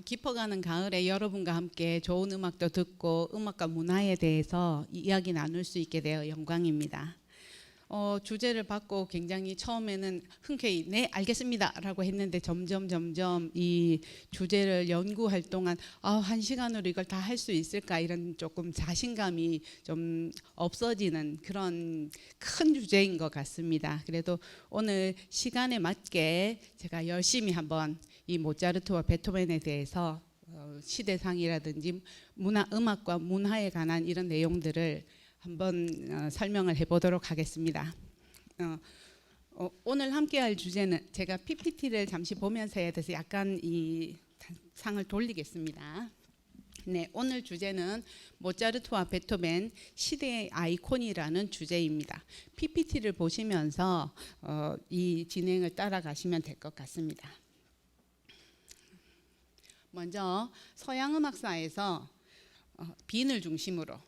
깊어가는 가을에 여러분과 함께 좋은 음악도 듣고 음악과 문화에 대해서 이야기 나눌 수 있게 되어 영광입니다. 주제를 받고 굉장히 처음에는 흔쾌히 네 알겠습니다 라고 했는데 점점 이 주제를 연구할 동안 1시간으로 이걸 다 할 수 있을까 이런 조금 자신감이 좀 없어지는 그런 큰 주제인 것 같습니다. 그래도 오늘 시간에 맞게 제가 열심히 한번 이 모차르트와 베토벤에 대해서 시대상이라든지 음악과 문화에 관한 이런 내용들을 한번 설명을 해보도록 하겠습니다. 오늘 함께할 주제는 제가 PPT를 잠시 보면서 해야 돼서 약간 이 상을 돌리겠습니다. 네, 오늘 주제는 모차르트와 베토벤 시대의 아이콘이라는 주제입니다. PPT를 보시면서 이 진행을 따라가시면 될 것 같습니다. 먼저 서양 음악사에서 빈을 중심으로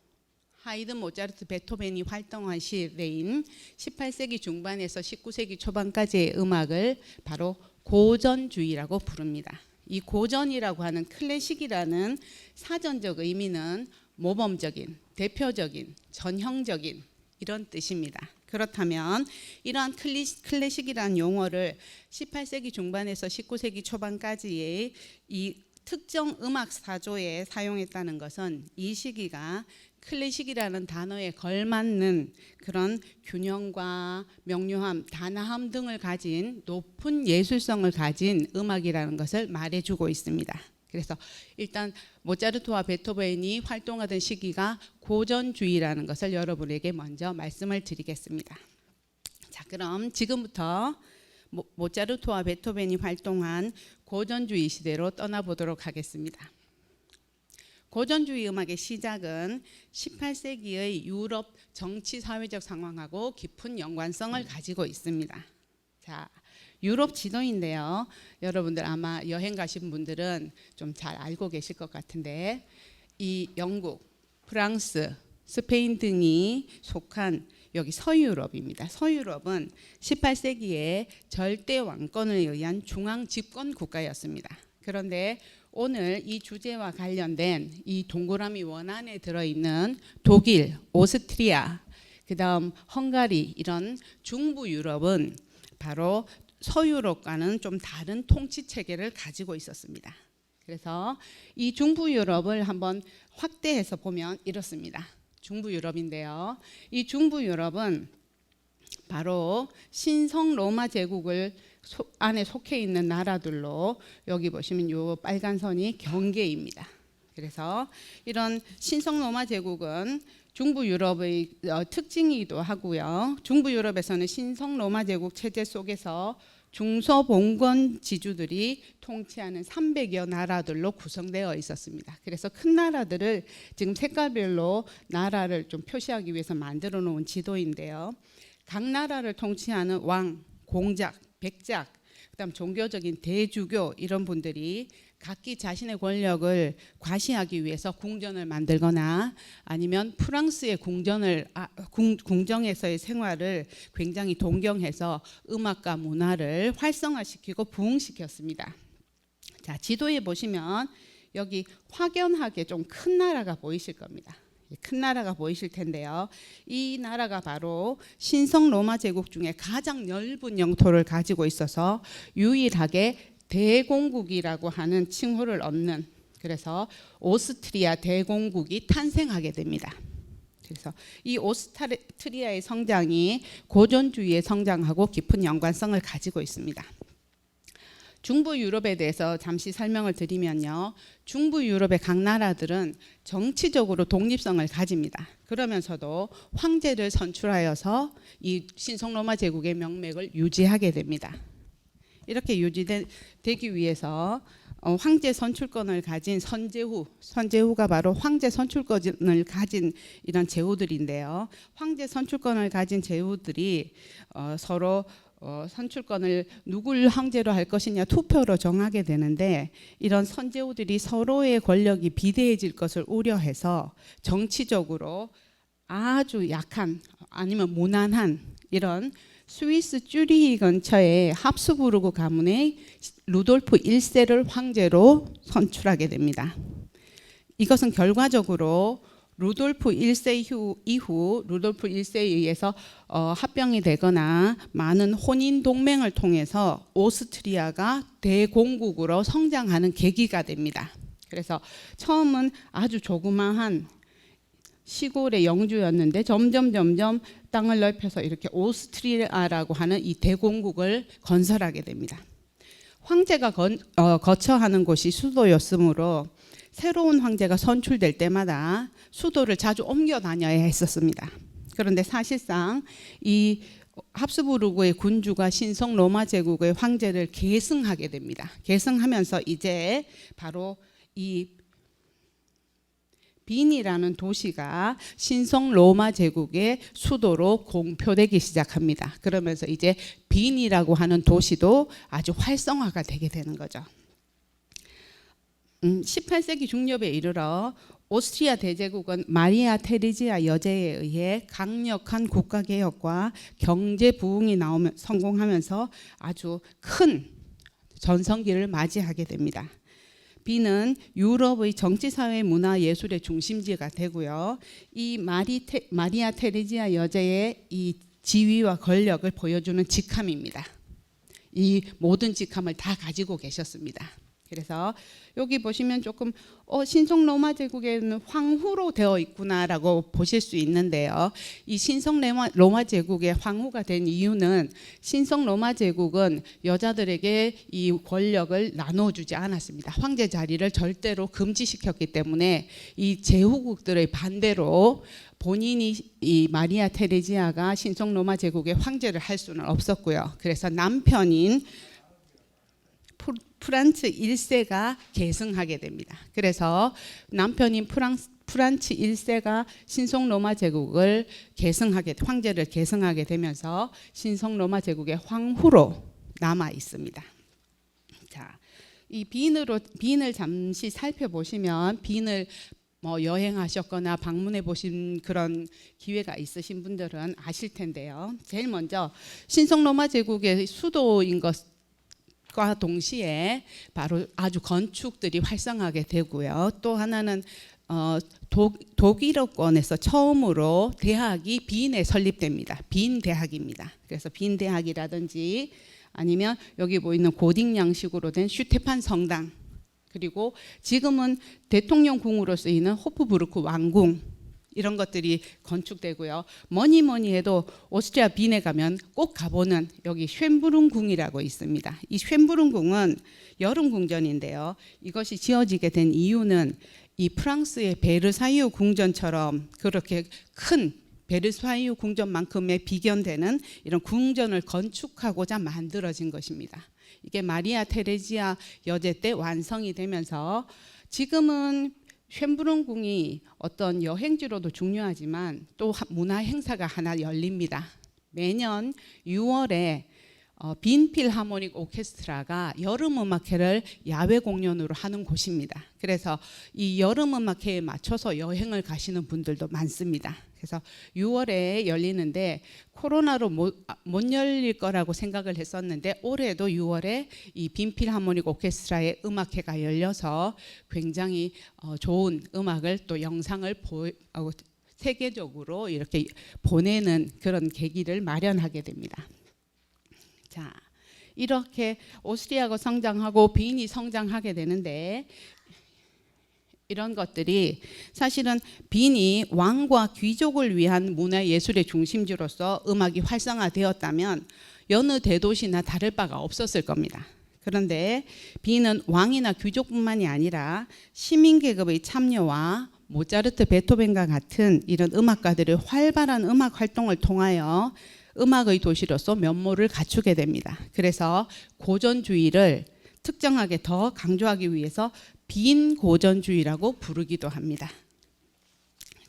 하이든, 모차르트, 베토벤이 활동한 시대인 18세기 중반에서 19세기 초반까지의 음악을 바로 고전주의라고 부릅니다. 이 고전이라고 하는 클래식이라는 사전적 의미는 모범적인, 대표적인, 전형적인 이런 뜻입니다. 그렇다면 이러한 클래식이라는 용어를 18세기 중반에서 19세기 초반까지의 이 특정 음악 사조에 사용했다는 것은 이 시기가 클래식이라는 단어에 걸맞는 그런 균형과 명료함, 단아함 등을 가진 높은 예술성을 가진 음악이라는 것을 말해주고 있습니다. 그래서 일단 모차르트와 베토벤이 활동하던 시기가 고전주의라는 것을 여러분에게 먼저 말씀을 드리겠습니다. 자, 그럼 지금부터 모차르트와 베토벤이 활동한 고전주의 시대로 떠나보도록 하겠습니다. 고전주의 음악의 시작은 18세기의 유럽 정치 사회적 상황하고 깊은 연관성을 가지고 있습니다. 자, 유럽 지도인데요. 여러분들 아마 여행 가신 분들은 좀 잘 알고 계실 것 같은데 이 영국, 프랑스, 스페인 등이 속한 여기 서유럽입니다. 서유럽은 18세기에 절대 왕권에 의한 중앙 집권 국가였습니다. 그런데 오늘 이 주제와 관련된 이 동그라미 원안에 들어있는 독일, 오스트리아, 그다음 헝가리 이런 중부 유럽은 바로 서유럽과는 좀 다른 통치 체계를 가지고 있었습니다. 그래서 이 중부 유럽을 한번 확대해서 보면 이렇습니다. 중부 유럽인데요. 이 중부 유럽은 바로 신성 로마 제국을 안에 속해 있는 나라들로 여기 보시면 요 빨간 선이 경계입니다. 그래서 이런 신성 로마 제국은 중부 유럽의 특징이기도 하고요. 중부 유럽에서는 신성 로마 제국 체제 속에서 중서봉건 지주들이 통치하는 300여 나라들로 구성되어 있었습니다. 그래서 큰 나라들을 지금 색깔별로 나라를 좀 표시하기 위해서 만들어 놓은 지도인데요. 각 나라를 통치하는 왕, 공작, 백작, 그다음 종교적인 대주교 이런 분들이 각기 자신의 권력을 과시하기 위해서 궁전을 만들거나 아니면 프랑스의 궁정에서의 생활을 굉장히 동경해서 음악과 문화를 활성화시키고 부흥시켰습니다. 자, 지도에 보시면 여기 확연하게 좀 큰 나라가 보이실 겁니다. 큰 나라가 보이실 텐데요. 이 나라가 바로 신성 로마 제국 중에 가장 넓은 영토를 가지고 있어서 유일하게 대공국이라고 하는 칭호를 얻는, 그래서 오스트리아 대공국이 탄생하게 됩니다. 그래서 이 오스트리아의 성장이 고전주의의 성장하고 깊은 연관성을 가지고 있습니다. 중부 유럽에 대해서 잠시 설명을 드리면요. 중부 유럽의 각 나라들은 정치적으로 독립성을 가집니다. 그러면서도 황제를 선출하여서 이 신성로마 제국의 명맥을 유지하게 됩니다. 이렇게 유지되기 위해서 황제 선출권을 가진 선제후가 바로 황제 선출권을 가진 이런 제후들인데요. 황제 선출권을 가진 제후들이 서로 선출권을 누굴 황제로 할 것이냐 투표로 정하게 되는데, 이런 선제후들이 서로의 권력이 비대해질 것을 우려해서 정치적으로 아주 약한 아니면 무난한 이런 스위스 쭈리히 근처의 합스부르크 가문의 루돌프 1세를 황제로 선출하게 됩니다. 이것은 결과적으로 루돌프 1세 이후 루돌프 1세에 의해서 합병이 되거나 많은 혼인 동맹을 통해서 오스트리아가 대공국으로 성장하는 계기가 됩니다. 그래서 처음은 아주 조그마한 시골의 영주였는데 점점 땅을 넓혀서 이렇게 오스트리아라고 하는 이 대공국을 건설하게 됩니다. 황제가 거처하는 곳이 수도였으므로 새로운 황제가 선출될 때마다 수도를 자주 옮겨 다녀야 했었습니다. 그런데 사실상 이 합스부르크의 군주가 신성 로마 제국의 황제를 계승하게 됩니다. 계승하면서 이제 바로 이 빈이라는 도시가 신성 로마 제국의 수도로 공표되기 시작합니다. 그러면서 이제 빈이라고 하는 도시도 아주 활성화가 되게 되는 거죠. 18세기 중엽에 이르러 오스트리아 대제국은 마리아 테레지아 여제에 의해 강력한 국가개혁과 경제 부흥이 성공하면서 아주 큰 전성기를 맞이하게 됩니다. 빈은 유럽의 정치, 사회, 문화, 예술의 중심지가 되고요. 이 마리아 테레지아 여제의 이 지위와 권력을 보여주는 직함입니다. 이 모든 직함을 다 가지고 계셨습니다. 그래서 여기 보시면 조금 신성 로마 제국에는 황후로 되어 있구나라고 보실 수 있는데요. 이 신성 로마 제국의 황후가 된 이유는 신성 로마 제국은 여자들에게 이 권력을 나눠주지 않았습니다. 황제 자리를 절대로 금지시켰기 때문에 이 제후국들의 반대로 본인이 이 마리아 테레지아가 신성 로마 제국의 황제를 할 수는 없었고요. 그래서 남편인 프란츠 1세가 계승하게 됩니다. 그래서 남편인 프란츠 1세가 신성 로마 제국을 황제를 계승하게 되면서 신성 로마 제국의 황후로 남아 있습니다. 자, 이 빈을 잠시 살펴보시면 빈을 여행하셨거나 방문해 보신 그런 기회가 있으신 분들은 아실 텐데요. 제일 먼저 신성 로마 제국의 수도인 과 동시에 바로 아주 건축들이 활성화하게 되고요. 또 하나는 독일어권에서 처음으로 대학이 빈에 설립됩니다. 빈 대학입니다. 그래서 빈 대학이라든지 아니면 여기 보이는 고딕 양식으로 된 슈테판 성당, 그리고 지금은 대통령궁으로 쓰이는 호프부르크 왕궁, 이런 것들이 건축되고요. 뭐니 해도 오스트리아 빈에 가면 꼭 가보는 여기 쇤브룬궁이라고 있습니다. 이 쇤브룬궁은 여름 궁전인데요. 이것이 지어지게 된 이유는 이 프랑스의 베르사유 궁전처럼 그렇게 큰 베르사유 궁전만큼의 비견되는 이런 궁전을 건축하고자 만들어진 것입니다. 이게 마리아 테레지아 여제 때 완성이 되면서 지금은 쇤브룬궁이 어떤 여행지로도 중요하지만 또 문화 행사가 하나 열립니다. 매년 6월에 빈 필하모닉 오케스트라가 여름음악회를 야외 공연으로 하는 곳입니다. 그래서 이 여름음악회에 맞춰서 여행을 가시는 분들도 많습니다. 그래서 6월에 열리는데 코로나로 못 열릴 거라고 생각을 했었는데 올해도 6월에 이 빈 필하모닉 오케스트라의 음악회가 열려서 굉장히 좋은 음악을 또 영상을 세계적으로 이렇게 보내는 그런 계기를 마련하게 됩니다. 자, 이렇게 오스트리아가 성장하고 빈이 성장하게 되는데 이런 것들이 사실은 빈이 왕과 귀족을 위한 문화예술의 중심지로서 음악이 활성화되었다면 여느 대도시나 다를 바가 없었을 겁니다. 그런데 빈은 왕이나 귀족뿐만이 아니라 시민계급의 참여와 모차르트, 베토벤과 같은 이런 음악가들의 활발한 음악 활동을 통하여 음악의 도시로서 면모를 갖추게 됩니다. 그래서 고전주의를 특정하게 더 강조하기 위해서 빈 고전주의라고 부르기도 합니다.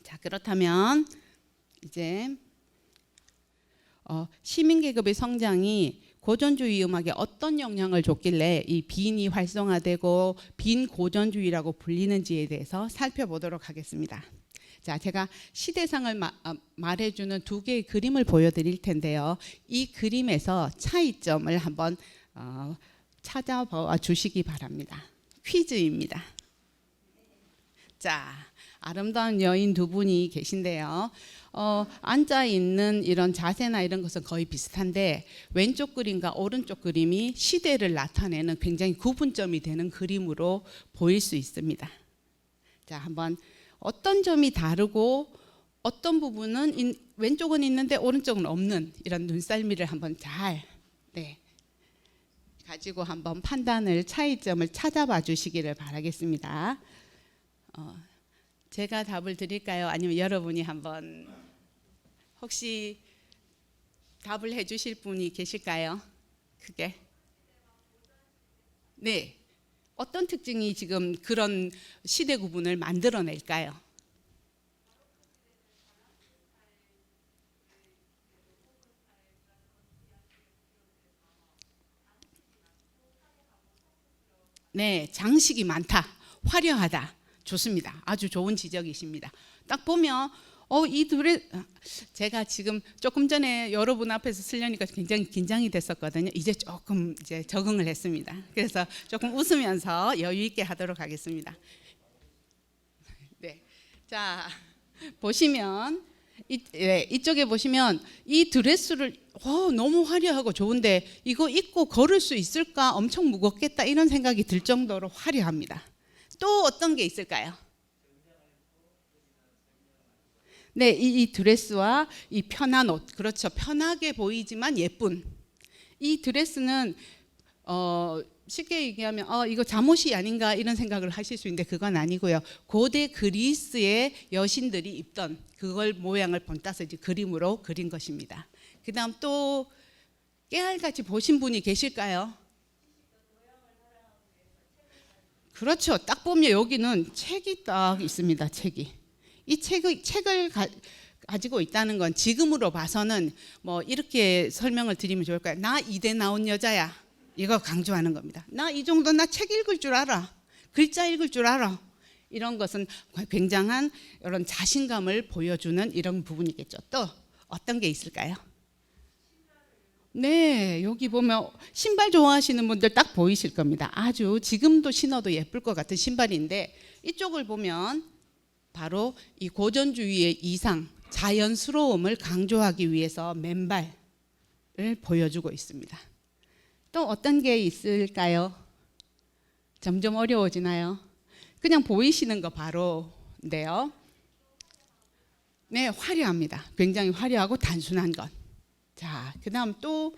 자, 그렇다면 이제 시민계급의 성장이 고전주의 음악에 어떤 영향을 줬길래 이 빈이 활성화되고 빈 고전주의라고 불리는지에 대해서 살펴보도록 하겠습니다. 자, 제가 시대상을 말해주는 두 개의 그림을 보여드릴 텐데요. 이 그림에서 차이점을 한번 찾아봐 주시기 바랍니다. 퀴즈입니다. 자, 아름다운 여인 두 분이 계신데요. 앉아 있는 이런 자세나 이런 것은 거의 비슷한데 왼쪽 그림과 오른쪽 그림이 시대를 나타내는 굉장히 구분점이 되는 그림으로 보일 수 있습니다. 자, 한번 어떤 점이 다르고 어떤 부분은 왼쪽은 있는데 오른쪽은 없는 이런 눈썰미를 한번 잘 가지고 한번 판단을 차이점을 찾아봐 주시기를 바라겠습니다. 제가 답을 드릴까요? 아니면 여러분이 한번 혹시 답을 해주실 분이 계실까요? 그게 네, 어떤 특징이 지금 그런 시대 구분을 만들어낼까요? 네, 장식이 많다, 화려하다. 좋습니다. 아주 좋은 지적이십니다. 딱 보면 이 둘의 제가 지금 조금 전에 여러분 앞에서 쓰려니까 굉장히 긴장이 됐었거든요. 이제 조금 이제 적응을 했습니다. 그래서 조금 웃으면서 여유 있게 하도록 하겠습니다. 네, 자 보시면 이쪽에 보시면 이 드레스를 너무 화려하고 좋은데 이거 입고 걸을 수 있을까? 엄청 무겁겠다 이런 생각이 들 정도로 화려합니다. 또 어떤 게 있을까요? 네, 이 드레스와 이 편한 옷, 그렇죠. 편하게 보이지만 예쁜 이 드레스는 쉽게 얘기하면 이거 잠옷이 아닌가 이런 생각을 하실 수 있는데 그건 아니고요. 고대 그리스의 여신들이 입던 그걸 모양을 본따서 이제 그림으로 그린 것입니다. 그다음 또 깨알같이 보신 분이 계실까요? 그렇죠. 딱 보면 여기는 책이 딱 있습니다. 책이. 이 책을 가지고 있다는 건 지금으로 봐서는 뭐 이렇게 설명을 드리면 좋을까요? 나 이대 나온 여자야. 이거 강조하는 겁니다. 나 이 정도 나 책 읽을 줄 알아. 글자 읽을 줄 알아. 이런 것은 굉장한 이런 자신감을 보여주는 이런 부분이겠죠. 또 어떤 게 있을까요? 네, 여기 보면 신발 좋아하시는 분들 딱 보이실 겁니다. 아주 지금도 신어도 예쁠 것 같은 신발인데 이쪽을 보면 바로 이 고전주의의 이상, 자연스러움을 강조하기 위해서 맨발을 보여주고 있습니다. 또 어떤 게 있을까요? 점점 어려워지나요? 그냥 보이시는 거 바로인데요. 네, 화려합니다. 굉장히 화려하고 단순한 것. 자, 그다음 또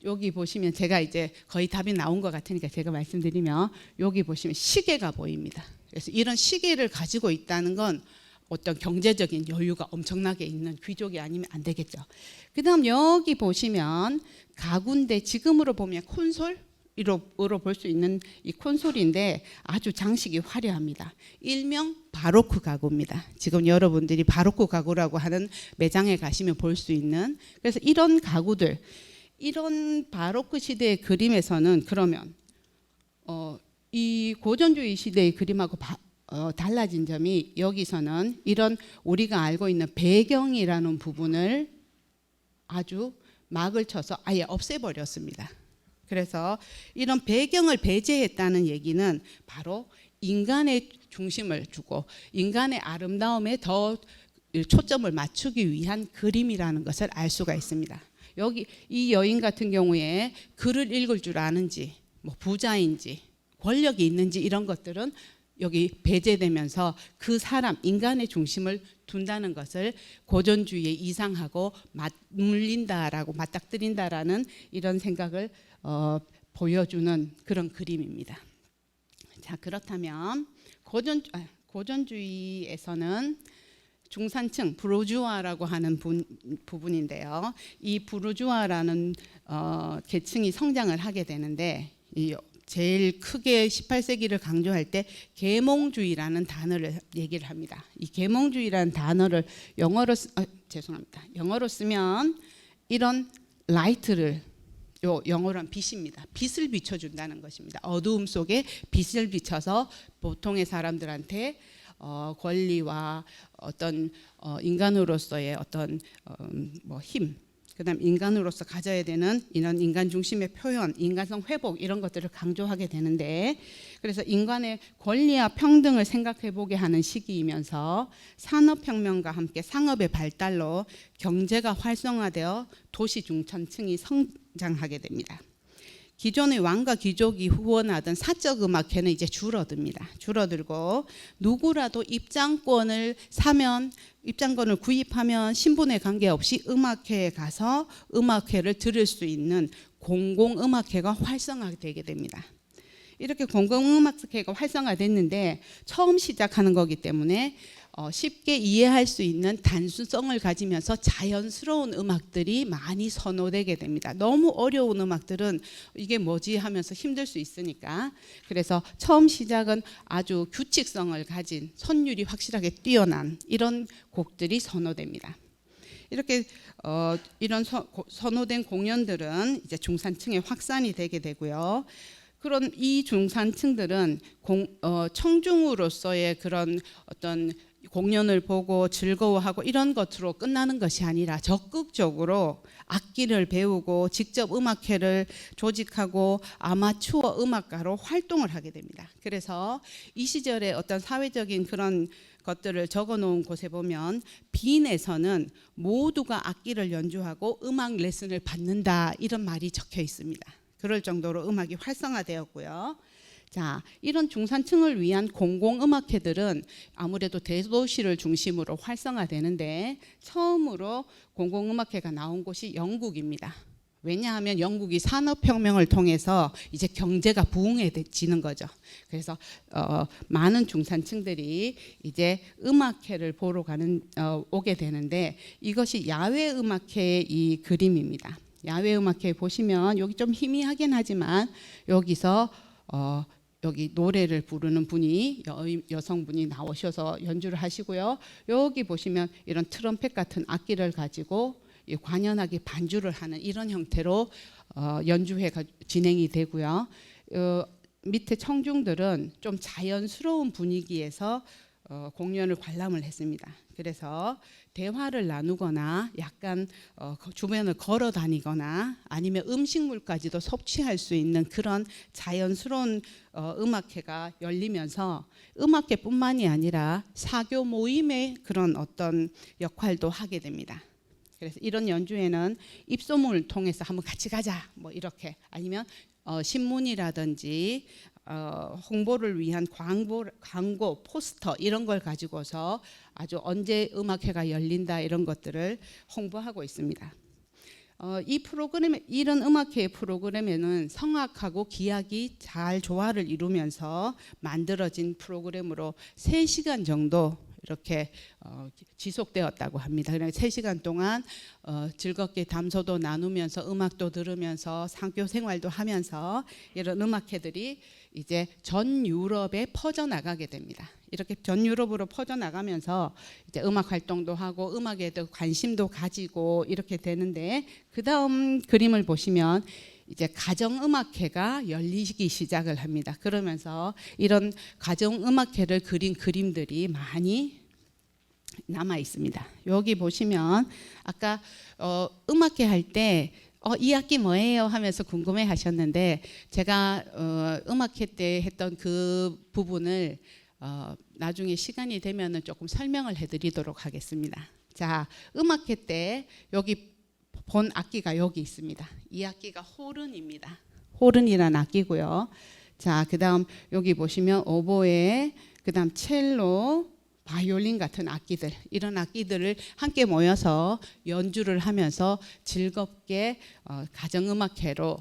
여기 보시면 제가 이제 거의 답이 나온 것 같으니까 제가 말씀드리면 여기 보시면 시계가 보입니다. 그래서 이런 시계를 가지고 있다는 건 어떤 경제적인 여유가 엄청나게 있는 귀족이 아니면 안 되겠죠. 그다음 여기 보시면 가구인데 지금으로 보면 콘솔으로 볼 수 있는 이 콘솔인데 아주 장식이 화려합니다. 일명 바로크 가구입니다. 지금 여러분들이 바로크 가구라고 하는 매장에 가시면 볼 수 있는 그래서 이런 가구들 이런 바로크 시대의 그림에서는 그러면 이 고전주의 시대의 그림하고 달라진 점이 여기서는 이런 우리가 알고 있는 배경이라는 부분을 아주 막을 쳐서 아예 없애버렸습니다. 그래서 이런 배경을 배제했다는 얘기는 바로 인간의 중심을 주고 인간의 아름다움에 더 초점을 맞추기 위한 그림이라는 것을 알 수가 있습니다. 여기 이 여인 같은 경우에 글을 읽을 줄 아는지 뭐 부자인지 권력이 있는지 이런 것들은 여기 배제되면서 그 사람 인간의 중심을 둔다는 것을 고전주의의 이상하고 맞물린다라고 맞닥뜨린다라는 이런 생각을 보여주는 그런 그림입니다. 자, 그렇다면 고전주의에서는 중산층 부르주아라고 하는 부분인데요. 이 부르주아라는 계층이 성장을 하게 되는데 제일 크게 18세기를 강조할 때 계몽주의라는 단어를 얘기를 합니다. 이 계몽주의라는 단어를 영어로 쓰면 이런 라이트를 영어로는 빛입니다. 빛을 비춰준다는 것입니다. 어두움 속에 빛을 비춰서 보통의 사람들한테 권리와 어떤 인간으로서의 어떤 뭐 힘, 그다음 인간으로서 가져야 되는 이런 인간 중심의 표현, 인간성 회복 이런 것들을 강조하게 되는데, 그래서 인간의 권리와 평등을 생각해 보게 하는 시기이면서 산업혁명과 함께 상업의 발달로 경제가 활성화되어 도시 중산층이 성장하게 됩니다. 기존의 왕과 귀족이 후원하던 사적 음악회는 이제 줄어들고 누구라도 입장권을 구입하면 신분에 관계없이 음악회에 가서 음악회를 들을 수 있는 공공음악회가 활성화되게 됩니다. 이렇게 공공음악회가 활성화됐는데 처음 시작하는 거기 때문에 쉽게 이해할 수 있는 단순성을 가지면서 자연스러운 음악들이 많이 선호되게 됩니다. 너무 어려운 음악들은 이게 뭐지 하면서 힘들 수 있으니까, 그래서 처음 시작은 아주 규칙성을 가진 선율이 확실하게 뛰어난 이런 곡들이 선호됩니다. 이렇게 이런 선호된 공연들은 이제 중산층에 확산이 되게 되고요. 그런 이 중산층들은 청중으로서의 그런 어떤 공연을 보고 즐거워하고 이런 것으로 끝나는 것이 아니라 적극적으로 악기를 배우고 직접 음악회를 조직하고 아마추어 음악가로 활동을 하게 됩니다. 그래서 이 시절에 어떤 사회적인 그런 것들을 적어 놓은 곳에 보면 빈에서는 모두가 악기를 연주하고 음악 레슨을 받는다 이런 말이 적혀 있습니다. 그럴 정도로 음악이 활성화되었고요. 자, 이런 중산층을 위한 공공음악회들은 아무래도 대도시를 중심으로 활성화되는데 처음으로 공공음악회가 나온 곳이 영국입니다. 왜냐하면 영국이 산업혁명을 통해서 이제 경제가 부흥해지는 거죠. 그래서 많은 중산층들이 이제 음악회를 보러 오게 되는데, 이것이 야외음악회의 이 그림입니다. 야외음악회 보시면 여기 좀 희미하긴 하지만 여기서 여기 노래를 부르는 분이 여성분이 나오셔서 연주를 하시고요. 여기 보시면 이런 트럼펫 같은 악기를 가지고 관현악기 반주를 하는 이런 형태로 연주회가 진행이 되고요. 밑에 청중들은 좀 자연스러운 분위기에서 공연을 관람을 했습니다. 그래서 대화를 나누거나 약간 주변을 걸어 다니거나 아니면 음식물까지도 섭취할 수 있는 그런 자연스러운 음악회가 열리면서 음악회뿐만이 아니라 사교 모임의 그런 어떤 역할도 하게 됩니다. 그래서 이런 연주회는 입소문을 통해서 한번 같이 가자 뭐 이렇게, 아니면 신문이라든지 홍보를 위한 광고, 포스터 이런 걸 가지고서 아주 언제 음악회가 열린다 이런 것들을 홍보하고 있습니다. 이 프로그램, 이런 음악회 프로그램에는 성악하고 기악이 잘 조화를 이루면서 만들어진 프로그램으로 3시간 정도 이렇게 지속되었다고 합니다. 그러니까 3시간 동안 즐겁게 담소도 나누면서 음악도 들으면서 상교 생활도 하면서 이런 음악회들이 이제 전 유럽에 퍼져나가게 됩니다. 이렇게 전 유럽으로 퍼져나가면서 이제 음악 활동도 하고 음악에 대해 관심도 가지고 이렇게 되는데, 그 다음 그림을 보시면 이제 가정음악회가 열리기 시작을 합니다. 그러면서 이런 가정음악회를 그린 그림들이 많이 남아 있습니다. 여기 보시면 아까 음악회 할 때 이 악기 뭐예요 하면서 궁금해 하셨는데, 제가 음악회 때 했던 그 부분을 나중에 시간이 되면은 조금 설명을 해드리도록 하겠습니다. 자, 음악회 때 여기 본 악기가 여기 있습니다. 이 악기가 호른입니다. 호른이라는 악기고요. 자, 그다음 여기 보시면 오보에, 그다음 첼로, 바이올린 같은 악기들, 이런 악기들을 함께 모여서 연주를 하면서 즐겁게 가정음악회로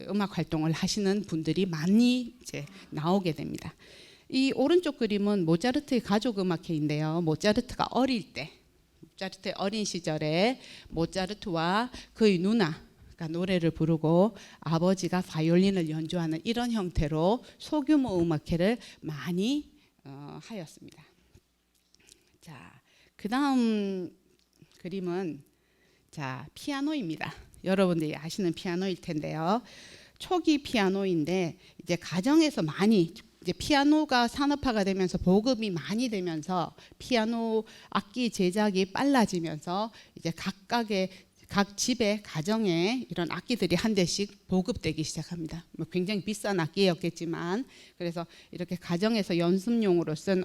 음악 활동을 하시는 분들이 많이 이제 나오게 됩니다. 이 오른쪽 그림은 모차르트의 가족음악회인데요. 모차르트가 어린 시절에 모차르트와 그의 누나가 노래를 부르고 아버지가 바이올린을 연주하는 이런 형태로 소규모 음악회를 많이 하였습니다. 자, 그 다음 그림은 피아노입니다. 여러분들이 아시는 피아노일 텐데요. 초기 피아노인데 이제 가정에서 많이 이제 피아노가 산업화가 되면서 보급이 많이 되면서 피아노 악기 제작이 빨라지면서 이제 각 집에 가정에 이런 악기들이 한 대씩 보급되기 시작합니다. 뭐 굉장히 비싼 악기였겠지만 그래서 이렇게 가정에서 연습용으로 쓴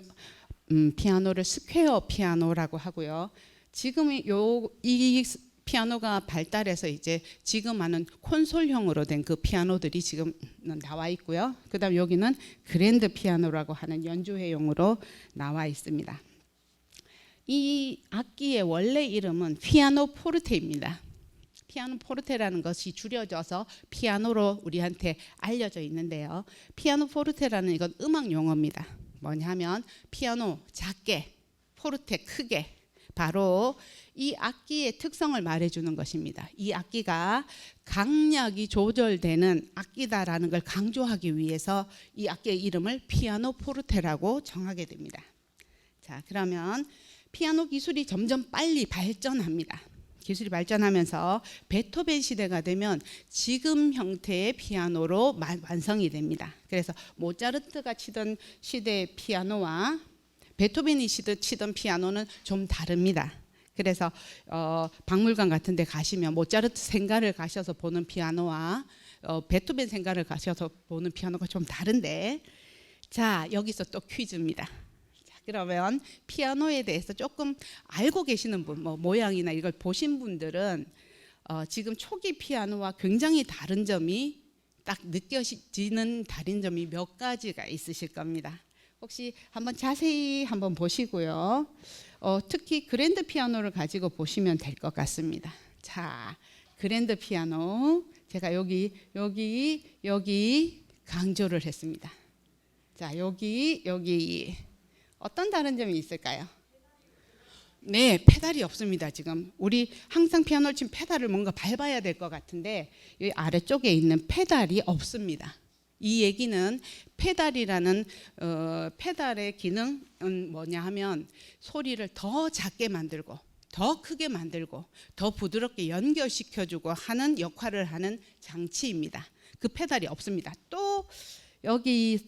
피아노를 스퀘어 피아노라고 하고요. 지금 이 피아노가 발달해서 이제 지금 하는 콘솔형으로 된 그 피아노들이 지금 나와 있고요. 그다음 여기는 그랜드 피아노라고 하는 연주회용으로 나와 있습니다. 이 악기의 원래 이름은 피아노 포르테입니다. 피아노 포르테라는 것이 줄여져서 피아노로 우리한테 알려져 있는데요. 피아노 포르테라는 이건 음악 용어입니다. 뭐냐면 피아노 작게, 포르테 크게, 바로 이 악기의 특성을 말해주는 것입니다. 이 악기가 강약이 조절되는 악기다라는 걸 강조하기 위해서 이 악기의 이름을 피아노 포르테라고 정하게 됩니다. 자, 그러면 피아노 기술이 점점 빨리 발전합니다. 기술이 발전하면서 베토벤 시대가 되면 지금 형태의 피아노로 완성이 됩니다. 그래서 모차르트가 치던 시대의 피아노와 베토벤이 치던 피아노는 좀 다릅니다. 그래서 박물관 같은 데 가시면 모차르트 생가를 가셔서 보는 피아노와 베토벤 생가를 가셔서 보는 피아노가 좀 다른데, 자, 여기서 또 퀴즈입니다. 자, 그러면 피아노에 대해서 조금 알고 계시는 분, 뭐 모양이나 이걸 보신 분들은 지금 초기 피아노와 굉장히 다른 점이 딱 느껴지는 다른 점이 몇 가지가 있으실 겁니다. 혹시 한번 자세히 한번 보시고요. 특히 그랜드 피아노를 가지고 보시면 될 것 같습니다. 자, 그랜드 피아노 제가 여기 강조를 했습니다. 자, 여기 어떤 다른 점이 있을까요? 네, 페달이 없습니다. 지금 우리 항상 피아노를 치면 페달을 뭔가 밟아야 될 것 같은데 이 아래쪽에 있는 페달이 없습니다. 이 얘기는 페달이라는 페달의 기능은 뭐냐 하면 소리를 더 작게 만들고 더 크게 만들고 더 부드럽게 연결시켜주고 하는 역할을 하는 장치입니다. 그 페달이 없습니다. 또 여기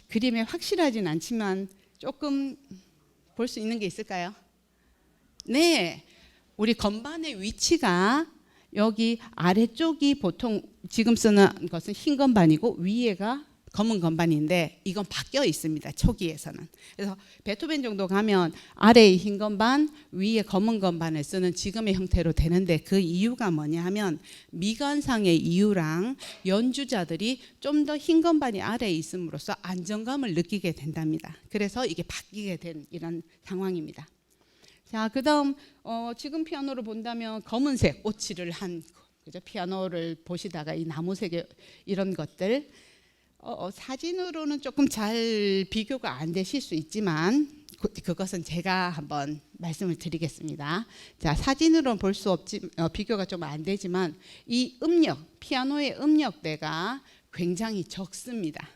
그림에 확실하진 않지만 조금 볼 수 있는 게 있을까요? 네, 우리 건반의 위치가 여기 아래쪽이 보통 지금 쓰는 것은 흰 건반이고 위에가 검은 건반인데 이건 바뀌어 있습니다. 초기에서는. 그래서 베토벤 정도 가면 아래에 흰 건반, 위에 검은 건반을 쓰는 지금의 형태로 되는데 그 이유가 뭐냐 하면 미관상의 이유랑 연주자들이 좀 더 흰 건반이 아래에 있음으로써 안정감을 느끼게 된답니다. 그래서 이게 바뀌게 된 이런 상황입니다. 자, 그다음 지금 피아노를 본다면 검은색 오칠을 한 그죠? 피아노를 보시다가 이 나무색의 이런 것들 사진으로는 조금 잘 비교가 안 되실 수 있지만 그것은 제가 한번 말씀을 드리겠습니다. 자, 사진으로는 볼 수 없지 비교가 좀 안 되지만 이 피아노의 음역대가 굉장히 적습니다.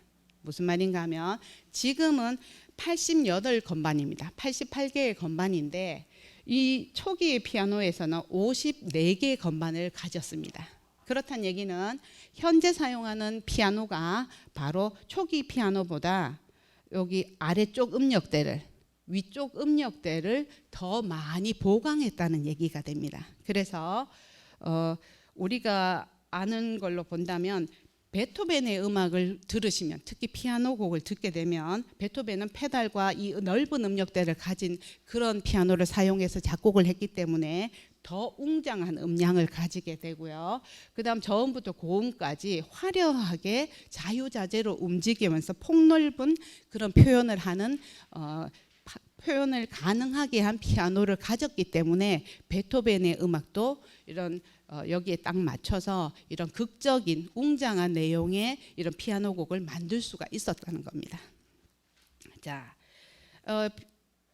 무슨 말인가 하면 지금은 88건반입니다. 88개의 건반인데 이 초기의 피아노에서는 54개의 건반을 가졌습니다. 그렇다는 얘기는 현재 사용하는 피아노가 바로 초기 피아노보다 여기 아래쪽 음역대를 위쪽 음역대를 더 많이 보강했다는 얘기가 됩니다. 그래서 우리가 아는 걸로 본다면 베토벤의 음악을 들으시면 특히 피아노 곡을 듣게 되면 베토벤은 페달과 이 넓은 음역대를 가진 그런 피아노를 사용해서 작곡을 했기 때문에 더 웅장한 음량을 가지게 되고요. 그다음 저음부터 고음까지 화려하게 자유자재로 움직이면서 폭넓은 그런 표현을 하는 표현을 가능하게 한 피아노를 가졌기 때문에 베토벤의 음악도 이런 여기에 딱 맞춰서 이런 극적인 웅장한 내용의 이런 피아노 곡을 만들 수가 있었다는 겁니다. 자,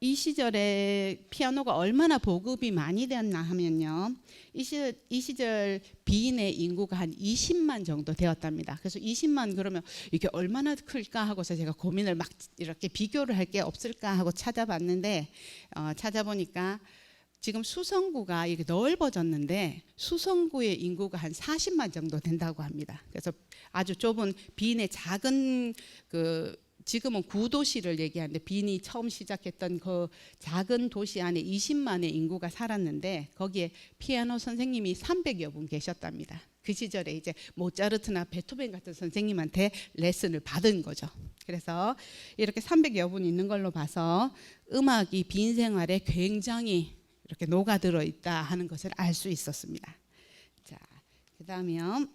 이 시절에 피아노가 얼마나 보급이 많이 되었나 하면요. 이 시절 비인의 인구가 한 20만 정도 되었답니다. 그래서 20만 그러면 이게 얼마나 클까 하고서 제가 고민을 막 이렇게 비교를 할 게 없을까 하고 찾아봤는데 찾아보니까 지금 수성구가 이게 넓어졌는데 수성구의 인구가 한 40만 정도 된다고 합니다. 그래서 아주 좁은 빈의 작은 지금은 구도시를 얘기하는데 빈이 처음 시작했던 그 작은 도시 안에 20만의 인구가 살았는데 거기에 피아노 선생님이 300여 분 계셨답니다. 그 시절에 이제 모차르트나 베토벤 같은 선생님한테 레슨을 받은 거죠. 그래서 이렇게 300여 분 있는 걸로 봐서 음악이 빈 생활에 굉장히 이렇게 녹아들어 있다 하는 것을 알 수 있었습니다. 자, 그다음에요.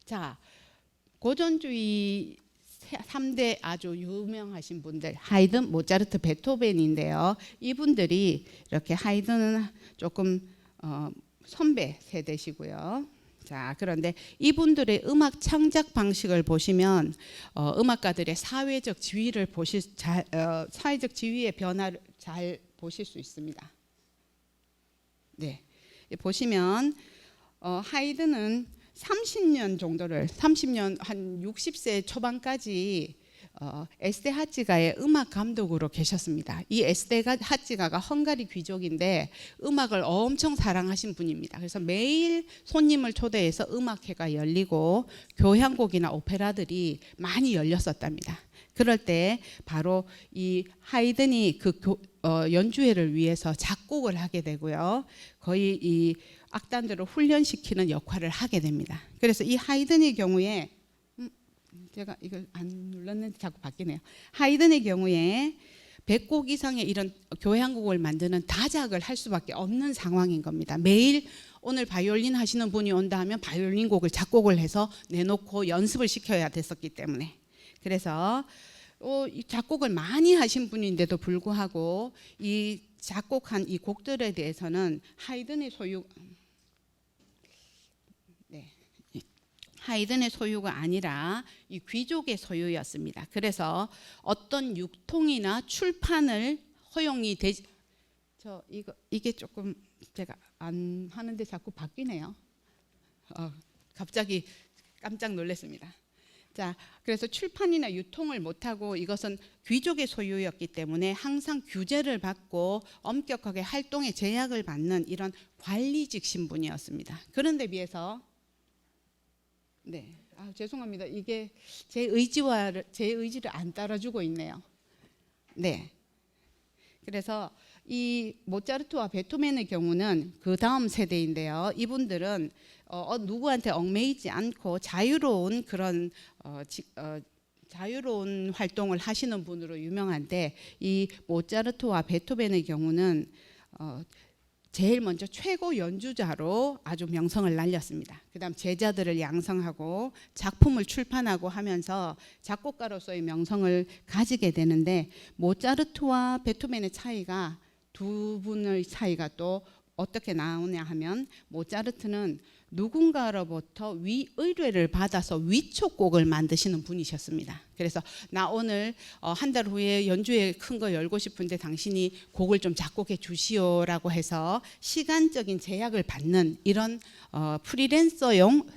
자, 고전주의 3대 아주 유명하신 분들 하이든, 모차르트, 베토벤인데요. 이분들이 이렇게 하이든은 조금 선배 세대시고요. 자, 그런데 이분들의 음악 창작 방식을 보시면 음악가들의 사회적 지위를 사회적 지위의 변화를 잘 보실 수 있습니다. 네, 보시면 하이든은 30년 정도를 30년 한 60세 초반까지 에스테 하찌가의 음악 감독으로 계셨습니다. 이 에스테 하찌가가 헝가리 귀족인데 음악을 엄청 사랑하신 분입니다. 그래서 매일 손님을 초대해서 음악회가 열리고 교향곡이나 오페라들이 많이 열렸었답니다. 그럴 때 바로 이 하이든이 연주회를 위해서 작곡을 하게 되고요. 거의 이 악단들을 훈련시키는 역할을 하게 됩니다. 그래서 이 하이든의 경우에 제가 이걸 안 눌렀는데 자꾸 바뀌네요. 하이든의 경우에 100곡 이상의 이런 교향곡을 만드는 다작을 할 수밖에 없는 상황인 겁니다. 매일 오늘 바이올린 하시는 분이 온다 하면 바이올린 곡을 작곡을 해서 내놓고 연습을 시켜야 됐었기 때문에 그래서 이 작곡을 많이 하신 분인데도 불구하고 이 작곡한 이 곡들에 대해서는 하이든의 소유가 아니라 이 귀족의 소유였습니다. 그래서 어떤 유통이나 출판을 허용이 되지 이게 조금 제가 안 하는데 자꾸 바뀌네요. 갑자기 깜짝 놀랐습니다. 자, 그래서 출판이나 유통을 못하고 이것은 귀족의 소유였기 때문에 항상 규제를 받고 엄격하게 활동에 제약을 받는 이런 관리직 신분이었습니다. 그런데 비해서 죄송합니다. 이게 제 의지를 안 따라주고 있네요. 네. 그래서 이 모차르트와 베토벤의 경우는 그 다음 세대인데요. 이분들은 누구한테 얽매이지 않고 자유로운 그런 자유로운 활동을 하시는 분으로 유명한데 이 모차르트와 베토벤의 경우는 제일 먼저 최고 연주자로 아주 명성을 날렸습니다. 그다음 제자들을 양성하고 작품을 출판하고 하면서 작곡가로서의 명성을 가지게 되는데 모차르트와 베토벤의 차이가 두 분의 차이가 또 어떻게 나오냐 하면 모차르트는 누군가로부터 의뢰를 받아서 위촉곡을 만드시는 분이셨습니다. 그래서 나 오늘 한 달 후에 연주회 큰 거 열고 싶은데 당신이 곡을 좀 작곡해 주시오라고 해서 시간적인 제약을 받는 이런 프리랜서형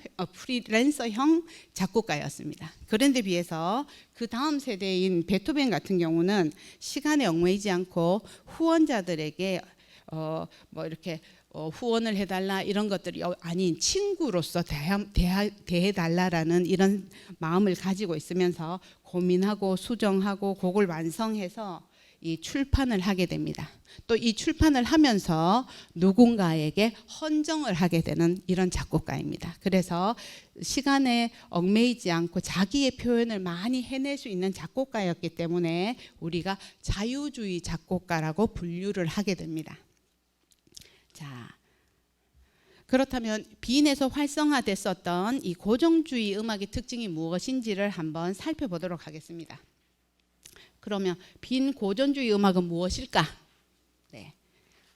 작곡가였습니다. 그런데 비해서 그 다음 세대인 베토벤 같은 경우는 시간에 얽매이지 않고 후원자들에게 이렇게 후원을 해달라 이런 것들이 아닌 친구로서 대해달라라는 이런 마음을 가지고 있으면서 고민하고 수정하고 곡을 완성해서 이 출판을 하게 됩니다. 또 이 출판을 하면서 누군가에게 헌정을 하게 되는 이런 작곡가입니다. 그래서 시간에 얽매이지 않고 자기의 표현을 많이 해낼 수 있는 작곡가였기 때문에 우리가 자유주의 작곡가라고 분류를 하게 됩니다. 자, 그렇다면 빈에서 활성화됐었던 이 고정주의 음악의 특징이 무엇인지를 한번 살펴보도록 하겠습니다. 그러면 빈 고전주의 음악은 무엇일까? 네.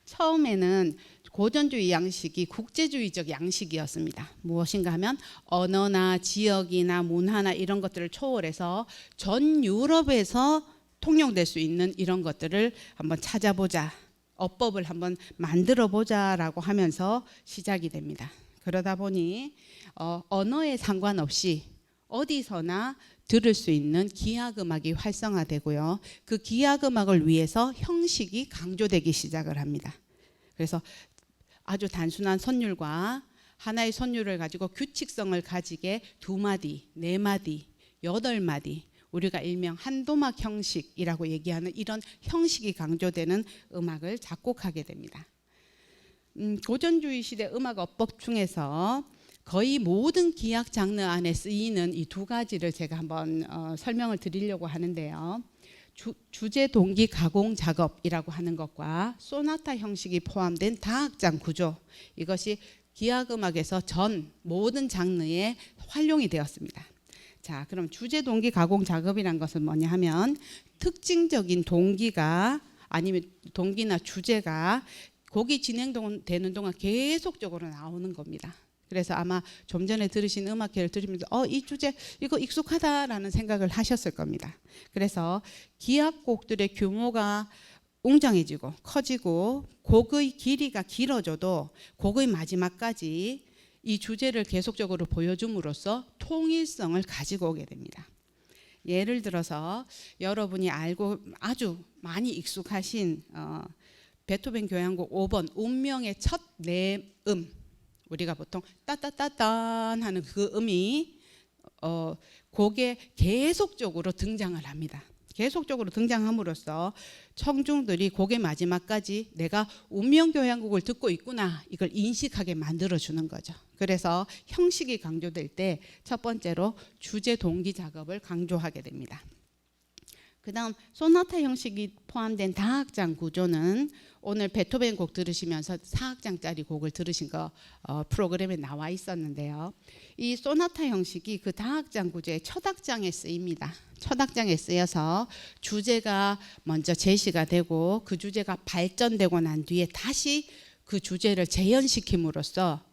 처음에는 고전주의 양식이 국제주의적 양식이었습니다. 무엇인가 하면 언어나 지역이나 문화나 이런 것들을 초월해서 전 유럽에서 통용될 수 있는 이런 것들을 한번 찾아보자. 어법을 한번 만들어 보자라고 하면서 시작이 됩니다. 그러다 보니 언어에 상관없이 어디서나 들을 수 있는 기하음악이 활성화되고요. 그 기하음악을 위해서 형식이 강조되기 시작을 합니다. 그래서 아주 단순한 선율과 하나의 선율을 가지고 규칙성을 가지게 2마디, 4마디, 8마디, 우리가 일명 한도막 형식이라고 얘기하는 이런 형식이 강조되는 음악을 작곡하게 됩니다. 고전주의 시대 음악 어법 중에서 거의 모든 기악 장르 안에 쓰이는 이 2가지를 제가 한번 설명을 드리려고 하는데요. 주제 동기 가공 작업이라고 하는 것과 소나타 형식이 포함된 다악장 구조, 이것이 기악 음악에서 전 모든 장르에 활용이 되었습니다. 자, 그럼 주제 동기 가공 작업이란 것은 뭐냐 하면 특징적인 동기가 아니면 동기나 주제가 곡이 진행되는 동안 계속적으로 나오는 겁니다. 그래서 아마 좀 전에 들으신 음악회를 들으면서 이 주제 이거 익숙하다라는 생각을 하셨을 겁니다. 그래서 기악곡들의 규모가 웅장해지고 커지고 곡의 길이가 길어져도 곡의 마지막까지 이 주제를 계속적으로 보여줌으로써 통일성을 가지고 오게 됩니다. 예를 들어서 여러분이 알고 아주 많이 익숙하신 베토벤 교향곡 5번 운명의 첫 내음, 우리가 보통 따따따딴 하는 그 음이 곡에 계속적으로 등장을 합니다. 계속적으로 등장함으로써 청중들이 곡의 마지막까지 내가 운명교향곡을 듣고 있구나, 이걸 인식하게 만들어주는 거죠. 그래서 형식이 강조될 때 첫 번째로 주제 동기 작업을 강조하게 됩니다. 그 다음 소나타 형식이 포함된 다악장 구조는 오늘 베토벤 곡 들으시면서 4악장짜리 곡을 들으신 거 프로그램에 나와 있었는데요. 이 소나타 형식이 그 다악장 구조의 첫 악장에 쓰입니다. 첫 악장에 쓰여서 주제가 먼저 제시가 되고 그 주제가 발전되고 난 뒤에 다시 그 주제를 재현시킴으로써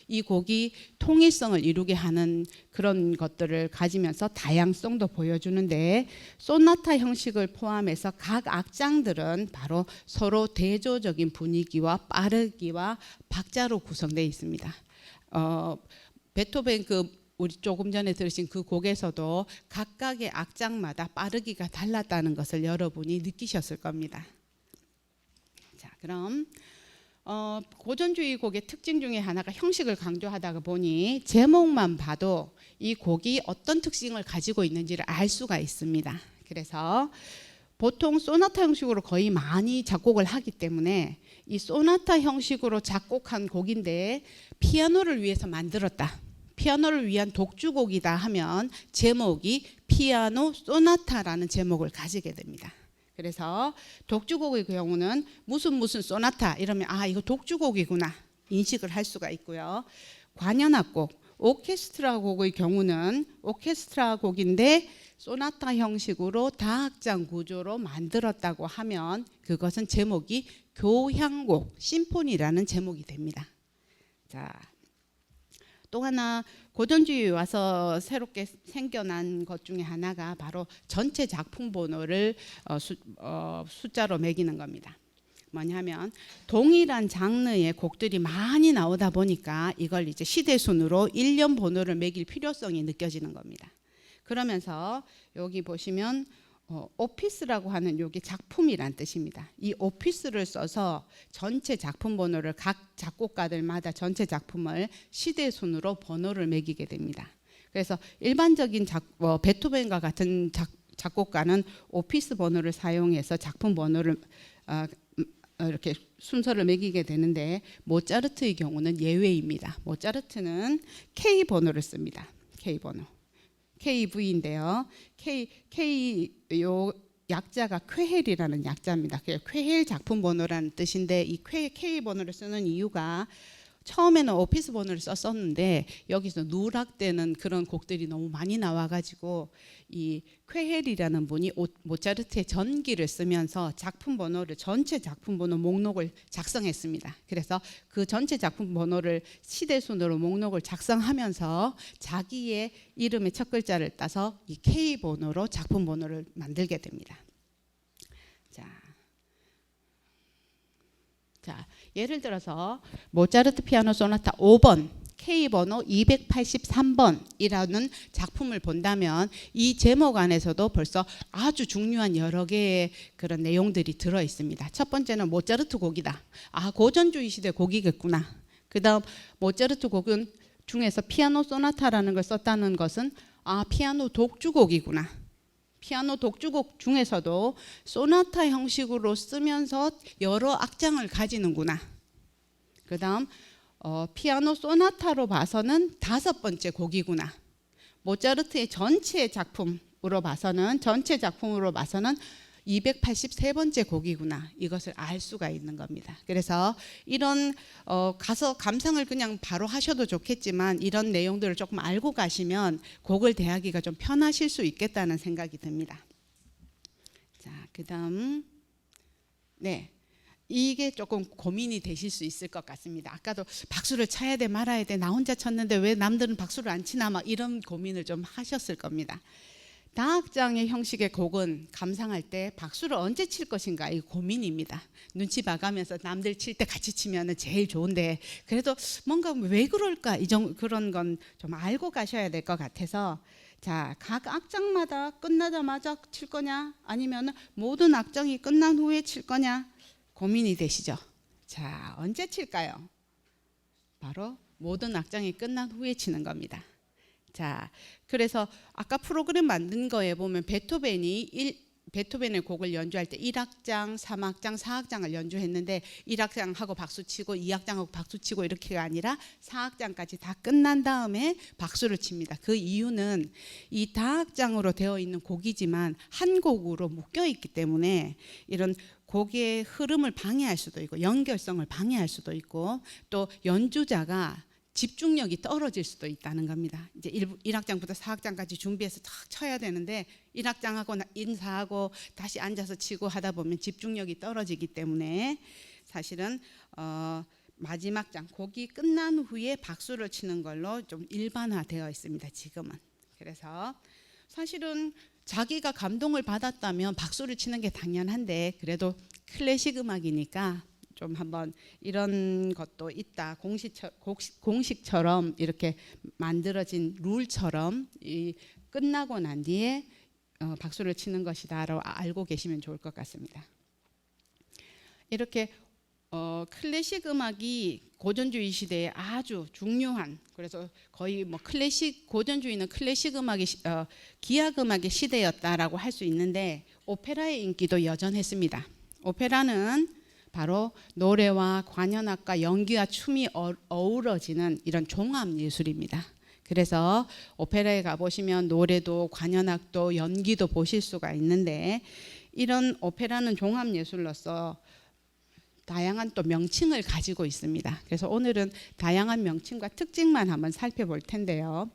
이 곡이 통일성을 이루게 하는 그런 것들을 가지면서 다양성도 보여주는데, 소나타 형식을 포함해서 각 악장들은 바로 서로 대조적인 분위기와 빠르기와 박자로 구성되어 있습니다. 베토벤 우리 조금 전에 들으신 그 곡에서도 각각의 악장마다 빠르기가 달랐다는 것을 여러분이 느끼셨을 겁니다. 자, 그럼 고전주의 곡의 특징 중에 하나가 형식을 강조하다 보니 제목만 봐도 이 곡이 어떤 특징을 가지고 있는지를 알 수가 있습니다. 그래서 보통 소나타 형식으로 거의 많이 작곡을 하기 때문에 이 소나타 형식으로 작곡한 곡인데 피아노를 위해서 만들었다, 피아노를 위한 독주곡이다 하면 제목이 피아노 소나타라는 제목을 가지게 됩니다. 그래서 독주곡의 경우는 무슨 소나타 이러면 이거 독주곡이구나 인식을 할 수가 있고요. 관현악곡, 오케스트라 곡의 경우는 오케스트라 곡인데 소나타 형식으로 다악장 구조로 만들었다고 하면 그것은 제목이 교향곡, 심포니라는 제목이 됩니다. 자, 또 하나 고전주의에 와서 새롭게 생겨난 것 중에 하나가 바로 전체 작품 번호를 숫자로 매기는 겁니다. 뭐냐면 동일한 장르의 곡들이 많이 나오다 보니까 이걸 이제 시대순으로 1년 번호를 매길 필요성이 느껴지는 겁니다. 그러면서 여기 보시면 오피스라고 하는 요게 작품이란 뜻입니다. 이 오피스를 써서 전체 작품 번호를 각 작곡가들마다 전체 작품을 시대순으로 번호를 매기게 됩니다. 그래서 일반적인 베토벤과 같은 작곡가는 오피스 번호를 사용해서 작품 번호를 이렇게 순서를 매기게 되는데 모차르트의 경우는 예외입니다. 모차르트는 K 번호를 씁니다. K 번호. KV인데요. K 요 약자가 쾌헬이라는 약자입니다. 쾌헬 작품 번호라는 뜻인데 이 K 번호를 쓰는 이유가 처음에는 오피스 번호를 썼었는데 여기서 누락되는 그런 곡들이 너무 많이 나와가지고 이 쾌헬이라는 분이 모차르트의 전기를 쓰면서 작품 번호를 전체 작품 번호 목록을 작성했습니다. 그래서 그 전체 작품 번호를 시대순으로 목록을 작성하면서 자기의 이름의 첫 글자를 따서 이 K 번호로 작품 번호를 만들게 됩니다. 자, 예를 들어서 모차르트 피아노 소나타 5번 K번호 283번이라는 작품을 본다면 이 제목 안에서도 벌써 아주 중요한 여러 개의 그런 내용들이 들어 있습니다. 첫 번째는 모차르트 곡이다. 아, 고전주의 시대 곡이겠구나. 그다음 모차르트 곡은 중에서 피아노 소나타라는 걸 썼다는 것은 아, 피아노 독주곡이구나. 피아노 독주곡 중에서도 소나타 형식으로 쓰면서 여러 악장을 가지는구나. 그다음 피아노 소나타로 봐서는 5번째 곡이구나. 모차르트의 전체 작품으로 봐서는 283번째 곡이구나. 이것을 알 수가 있는 겁니다. 그래서 이런 가서 감상을 그냥 바로 하셔도 좋겠지만 이런 내용들을 조금 알고 가시면 곡을 대하기가 좀 편하실 수 있겠다는 생각이 듭니다. 자, 그다음 네. 이게 조금 고민이 되실 수 있을 것 같습니다. 아까도 박수를 쳐야 돼 말아야 돼 나 혼자 쳤는데 왜 남들은 박수를 안 치나 막 이런 고민을 좀 하셨을 겁니다. 다악장의 형식의 곡은 감상할 때 박수를 언제 칠 것인가 이 고민입니다. 눈치 봐가면서 남들 칠 때 같이 치면 제일 좋은데 그래도 뭔가 왜 그럴까 그런 건 좀 알고 가셔야 될 것 같아서 자, 각 악장마다 끝나자마자 칠 거냐 아니면 모든 악장이 끝난 후에 칠 거냐 고민이 되시죠? 자, 언제 칠까요? 바로 모든 악장이 끝난 후에 치는 겁니다. 자, 그래서 아까 프로그램 만든 거에 보면 베토벤의 곡을 연주할 때 1악장, 3악장, 4악장을 연주했는데 1악장하고 박수치고 2악장하고 박수치고 이렇게가 아니라 4악장까지 다 끝난 다음에 박수를 칩니다. 그 이유는 이 다악장으로 되어 있는 곡이지만 한 곡으로 묶여 있기 때문에 이런 곡의 흐름을 방해할 수도 있고 연결성을 방해할 수도 있고 또 연주자가 집중력이 떨어질 수도 있다는 겁니다. 이제 1악장부터 4악장까지 준비해서 탁 쳐야 되는데 1악장하고 인사하고 다시 앉아서 치고 하다 보면 집중력이 떨어지기 때문에 사실은 마지막 장 곡이 끝난 후에 박수를 치는 걸로 좀 일반화되어 있습니다. 지금은. 그래서 사실은 자기가 감동을 받았다면 박수를 치는 게 당연한데 그래도 클래식 음악이니까 좀 한번 이런 것도 있다. 공식처럼 이렇게 만들어진 룰처럼 끝나고 난 뒤에 박수를 치는 것이다라고 알고 계시면 좋을 것 같습니다. 이렇게 클래식 음악이 고전주의 시대에 아주 중요한 그래서 거의 뭐 고전주의는 클래식 음악의 기악 음악의 시대였다라고 할 수 있는데 오페라의 인기도 여전했습니다. 오페라는 바로 노래와 관현악과 연기와 춤이 어우러지는 이런 종합 예술입니다. 그래서 오페라에 가보시면 노래도 관현악도 연기도 보실 수가 있는데 이런 오페라는 종합 예술로서 다양한 또 명칭을 가지고 있습니다. 그래서 오늘은 다양한 명칭과 특징만 한번 살펴볼 텐데요.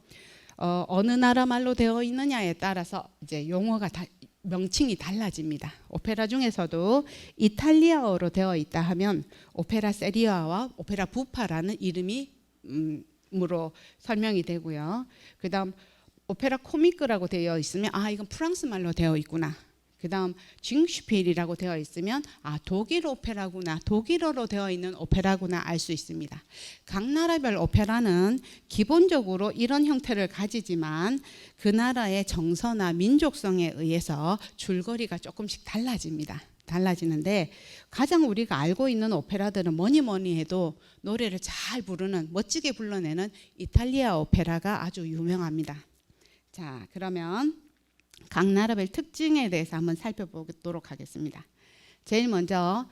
어느 나라 말로 되어 있느냐에 따라서 이제 용어가 명칭이 달라집니다. 오페라 중에서도 이탈리아어로 되어 있다 하면 오페라 세리아와 오페라 부파라는 이름이 으로 설명이 되고요. 그다음 오페라 코미크라고 되어 있으면 아 이건 프랑스 말로 되어 있구나. 그다음 징슈필이라고 되어 있으면 아 독일 오페라구나. 독일어로 되어 있는 오페라구나 알 수 있습니다. 각 나라별 오페라는 기본적으로 이런 형태를 가지지만 그 나라의 정서나 민족성에 의해서 줄거리가 조금씩 달라지는데 가장 우리가 알고 있는 오페라들은 뭐니 해도 노래를 잘 부르는 멋지게 불러내는 이탈리아 오페라가 아주 유명합니다. 자, 그러면 각 나라별 특징에 대해서 한번 살펴보도록 하겠습니다. 제일 먼저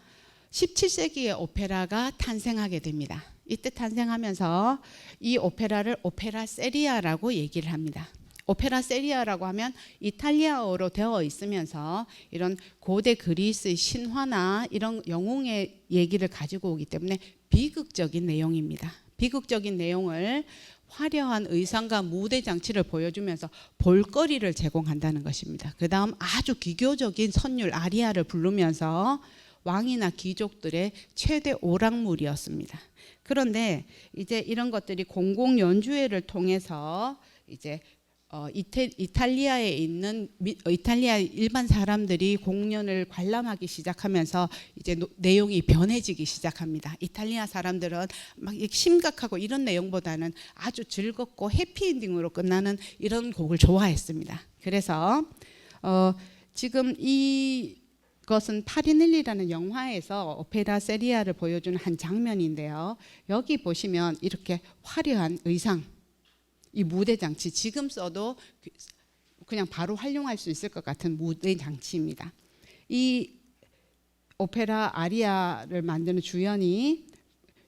17세기의 오페라가 탄생하게 됩니다. 이때 탄생하면서 이 오페라를 오페라 세리아라고 얘기를 합니다. 오페라 세리아라고 하면 이탈리아어로 되어 있으면서 이런 고대 그리스의 신화나 이런 영웅의 얘기를 가지고 오기 때문에 비극적인 내용입니다. 비극적인 내용을 화려한 의상과 무대 장치를 보여주면서 볼거리를 제공한다는 것입니다. 그 다음 아주 기교적인 선율 아리아를 부르면서 왕이나 귀족들의 최대 오락물이었습니다. 그런데 이제 이런 것들이 공공 연주회를 통해서 이제 이탈리아에 있는 이탈리아 일반 사람들이 공연을 관람하기 시작하면서 이제 내용이 변해지기 시작합니다. 이탈리아 사람들은 막 심각하고 이런 내용보다는 아주 즐겁고 해피엔딩으로 끝나는 이런 곡을 좋아했습니다. 그래서 지금 이것은 파리넬리라는 영화에서 오페라 세리아를 보여주는 한 장면인데요. 여기 보시면 이렇게 화려한 의상, 이 무대 장치, 지금 써도 그냥 바로 활용할 수 있을 것 같은 무대 장치입니다. 이 오페라 아리아를 만드는 주연이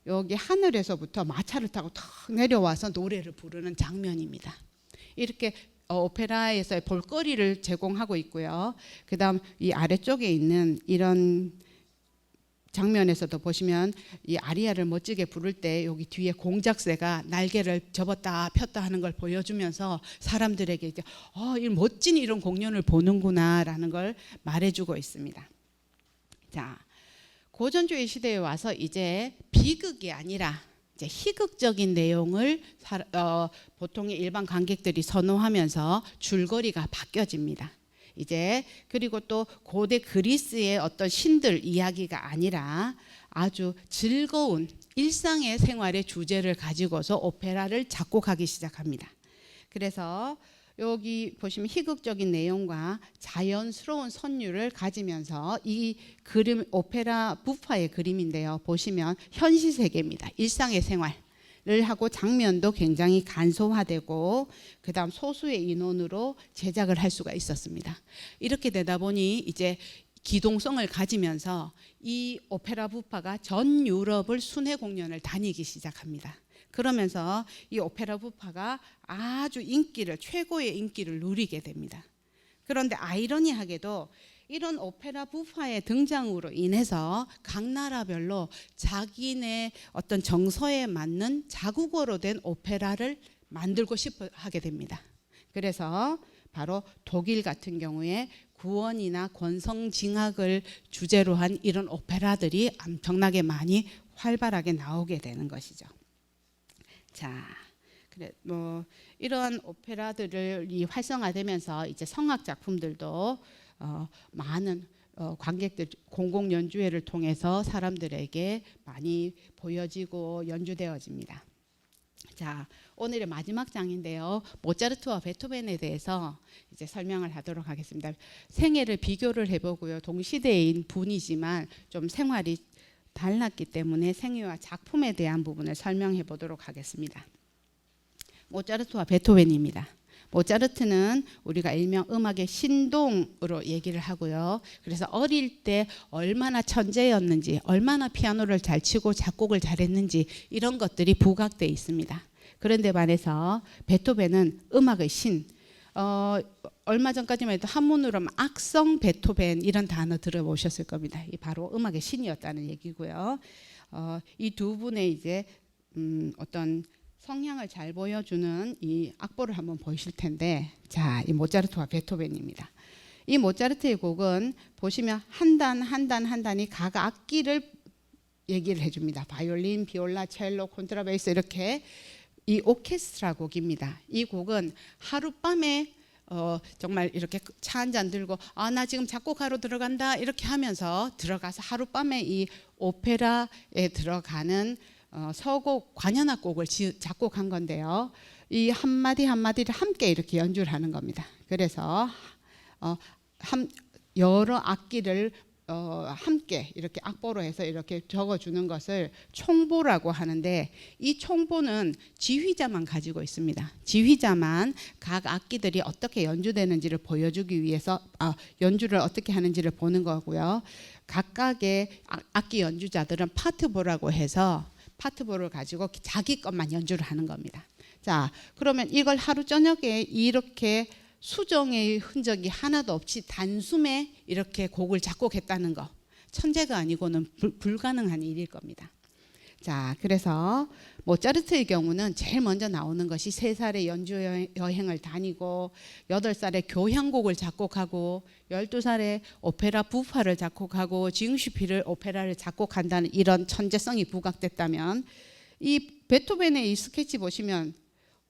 여기 하늘에서부터 마차를 타고 탁 내려와서 노래를 부르는 장면입니다. 이렇게 오페라에서의 볼거리를 제공하고 있고요. 그다음 이 아래쪽에 있는 이런 장면에서도 보시면 이 아리아를 멋지게 부를 때 여기 뒤에 공작새가 날개를 접었다 폈다 하는 걸 보여주면서 사람들에게 이제 이 멋진 이런 공연을 보는구나라는 걸 말해주고 있습니다. 자, 고전주의 시대에 와서 이제 비극이 아니라 이제 희극적인 내용을 보통의 일반 관객들이 선호하면서 줄거리가 바뀌어집니다. 이제 그리고 또 고대 그리스의 어떤 신들 이야기가 아니라 아주 즐거운 일상의 생활의 주제를 가지고서 오페라를 작곡하기 시작합니다. 그래서 여기 보시면 희극적인 내용과 자연스러운 선율을 가지면서 이 그림 오페라 부파의 그림인데요. 보시면 현실 세계입니다. 일상의 생활 를 하고 장면도 굉장히 간소화되고 그다음 소수의 인원으로 제작을 할 수가 있었습니다. 이렇게 되다 보니 이제 기동성을 가지면서 이 오페라 부파가 전 유럽을 순회 공연을 다니기 시작합니다. 그러면서 이 오페라 부파가 아주 최고의 인기를 누리게 됩니다. 그런데 아이러니하게도 이런 오페라 부파의 등장으로 인해서 각 나라별로 자기네 어떤 정서에 맞는 자국어로 된 오페라를 만들고 싶어 하게 됩니다. 그래서 바로 독일 같은 경우에 구원이나 권성징악을 주제로 한 이런 오페라들이 엄청나게 많이 활발하게 나오게 되는 것이죠. 자, 이러한 오페라들이 활성화되면서 이제 성악 작품들도 많은 관객들 공공 연주회를 통해서 사람들에게 많이 보여지고 연주되어집니다. 자, 오늘의 마지막 장인데요. 모차르트와 베토벤에 대해서 이제 설명을 하도록 하겠습니다. 생애를 비교를 해보고요. 동시대인 분이지만 좀 생활이 달랐기 때문에 생애와 작품에 대한 부분을 설명해 보도록 하겠습니다. 모차르트와 베토벤입니다. 모차르트는 우리가 일명 음악의 신동으로 얘기를 하고요. 그래서 어릴 때 얼마나 천재였는지, 얼마나 피아노를 잘 치고 작곡을 잘했는지 이런 것들이 부각되어 있습니다. 그런데 반해서 베토벤은 음악의 신, 얼마 전까지만 해도 한문으로 악성 베토벤 이런 단어 들어보셨을 겁니다. 이 바로 음악의 신이었다는 얘기고요. 이 두 분의 이제 어떤 성향을 잘 보여주는 이 악보를 한번 보이실 텐데, 자, 이 모차르트와 베토벤입니다. 이 모차르트의 곡은 보시면 한 단 한 단 한 단이 각 악기를 얘기를 해줍니다. 바이올린, 비올라, 첼로, 콘트라베이스 이렇게 이 오케스트라 곡입니다. 이 곡은 하룻밤에 정말 이렇게 차 한 잔 들고 나 지금 작곡하러 들어간다 이렇게 하면서 들어가서 하룻밤에 이 오페라에 들어가는 서곡 관현악곡을 작곡한 건데요. 이 한마디 한마디를 함께 이렇게 연주를 하는 겁니다. 그래서 여러 악기를 함께 이렇게 악보로 해서 이렇게 적어주는 것을 총보라고 하는데, 이 총보는 지휘자만 가지고 있습니다. 지휘자만 각 악기들이 어떻게 연주되는지를 보여주기 위해서 연주를 어떻게 하는지를 보는 거고요. 각각의 악기 연주자들은 파트보라고 해서 파트보를 가지고 자기 것만 연주를 하는 겁니다. 자, 그러면 이걸 하루 저녁에 이렇게 수정의 흔적이 하나도 없이 단숨에 이렇게 곡을 작곡했다는 거, 천재가 아니고는 불가능한 일일 겁니다. 자, 그래서 모차르트의 경우는 제일 먼저 나오는 것이 3살에 연주 여행을 다니고 8살에 교향곡을 작곡하고 12살에 오페라 부파를 작곡하고 징슈피를 오페라를 작곡한다는 이런 천재성이 부각됐다면, 이 베토벤의 이 스케치 보시면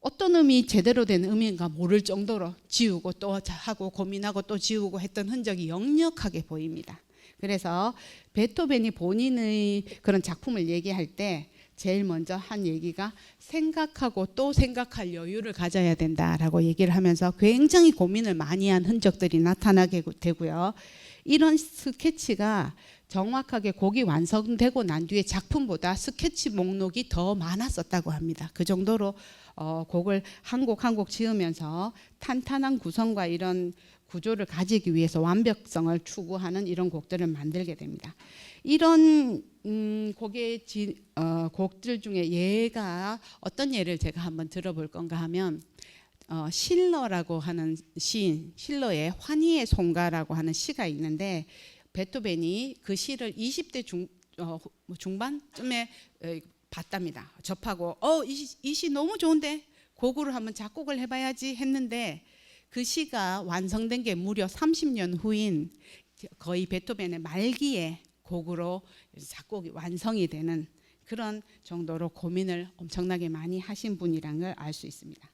어떤 음이 제대로 된 음인가 모를 정도로 지우고 또 하고 고민하고 또 지우고 했던 흔적이 역력하게 보입니다. 그래서 베토벤이 본인의 그런 작품을 얘기할 때 제일 먼저 한 얘기가 생각하고 또 생각할 여유를 가져야 된다라고 얘기를 하면서 굉장히 고민을 많이 한 흔적들이 나타나게 되고요. 이런 스케치가 정확하게 곡이 완성되고 난 뒤에 작품보다 스케치 목록이 더 많았었다고 합니다. 그 정도로 곡을 한 곡 한 곡 지으면서 탄탄한 구성과 이런 구조를 가지기 위해서 완벽성을 추구하는 이런 곡들을 만들게 됩니다. 이런 곡들 중에 예가 어떤 예를 제가 한번 들어볼 건가 하면 실러라고 하는 시인, 실러의 환희의 송가라고 하는 시가 있는데 베토벤이 그 시를 20대 중반쯤에 봤답니다. 접하고 이 시 너무 좋은데 곡으로 한번 작곡을 해봐야지 했는데 그 시가 완성된 게 무려 30년 후인 거의 베토벤의 말기에 곡으로 작곡이 완성이 되는 그런 정도로 고민을 엄청나게 많이 하신 분이라는 걸 알 수 있습니다.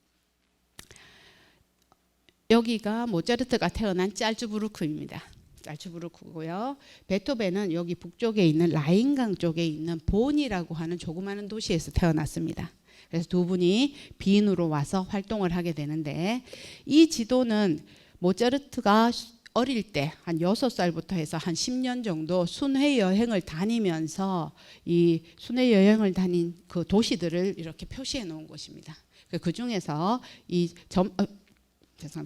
여기가 모차르트가 태어난 짤츠부르크입니다. 짤츠부르크고요. 베토벤은 여기 북쪽에 있는 라인강 쪽에 있는 본이라고 하는 조그마한 도시에서 태어났습니다. 그래서 두 분이 빈으로 와서 활동을 하게 되는데 이 지도는 모차르트가 어릴 때 한 6살부터 해서 한 10년 정도 순회 여행을 다니면서 이 순회 여행을 다닌 그 도시들을 이렇게 표시해 놓은 곳입니다. 그 중에서 이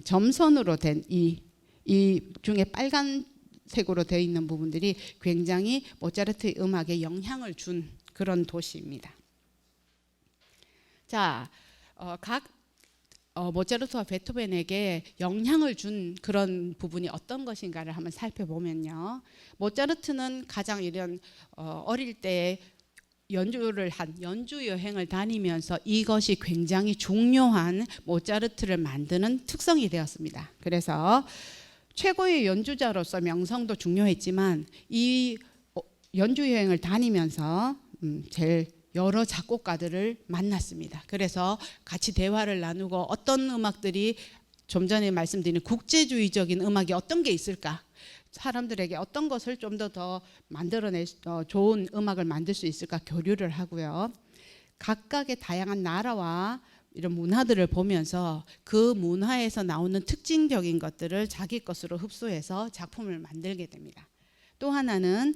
점선으로 된 이 중에 빨간색으로 되어 있는 부분들이 굉장히 모차르트의 음악에 영향을 준 그런 도시입니다. 자, 모차르트와 베토벤에게 영향을 준 그런 부분이 어떤 것인가를 한번 살펴보면요. 모차르트는 가장 이런 어릴 때 연주 여행을 다니면서 이것이 굉장히 중요한 모차르트를 만드는 특성이 되었습니다. 그래서 최고의 연주자로서 명성도 중요했지만 이 연주 여행을 다니면서 제일 여러 작곡가들을 만났습니다. 그래서 같이 대화를 나누고 어떤 음악들이 좀 전에 말씀드린 국제주의적인 음악이 어떤 게 있을까? 사람들에게 어떤 것을 좀 더 만들어낼 좋은 음악을 만들 수 있을까 교류를 하고요. 각각의 다양한 나라와 이런 문화들을 보면서 그 문화에서 나오는 특징적인 것들을 자기 것으로 흡수해서 작품을 만들게 됩니다. 또 하나는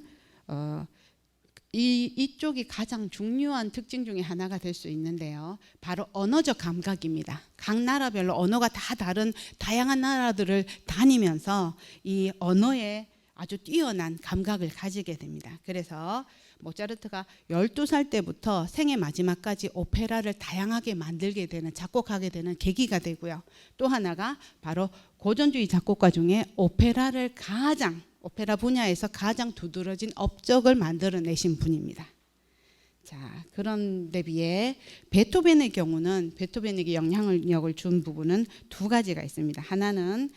이쪽이 가장 중요한 특징 중에 하나가 될 수 있는데요. 바로 언어적 감각입니다. 각 나라별로 언어가 다 다른 다양한 나라들을 다니면서 이 언어에 아주 뛰어난 감각을 가지게 됩니다. 그래서 모차르트가 12살 때부터 생애 마지막까지 오페라를 다양하게 만들게 되는, 작곡하게 되는 계기가 되고요. 또 하나가 바로 고전주의 작곡가 중에 오페라 분야에서 가장 두드러진 업적을 만들어내신 분입니다. 자, 그런데 비해 베토벤의 경우는 베토벤에게 영향력을 준 부분은 두 가지가 있습니다. 하나는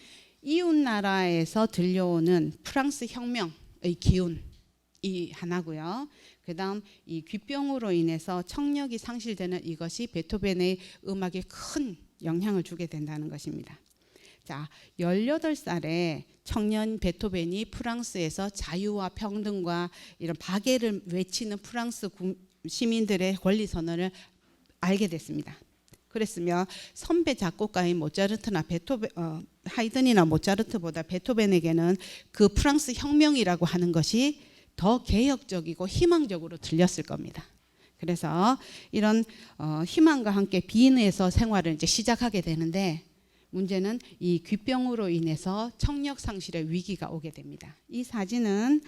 이웃 나라에서 들려오는 프랑스 혁명의 기운이 하나고요. 그다음 이 귀병으로 인해서 청력이 상실되는 이것이 베토벤의 음악에 큰 영향을 주게 된다는 것입니다. 자, 18살에 청년 베토벤이 프랑스에서 자유와 평등과 이런 박애를 외치는 프랑스 시민들의 권리 선언을 알게 됐습니다. 그랬으면 선배 작곡가인 모차르트나 하이든이나 모차르트보다 베토벤에게는 그 프랑스 혁명이라고 하는 것이 더 개혁적이고 희망적으로 들렸을 겁니다. 그래서 이런 희망과 함께 빈에서 생활을 이제 시작하게 되는데 문제는 이 귀병으로 인해서 청력 상실의 위기가 오게 됩니다. 이 사진은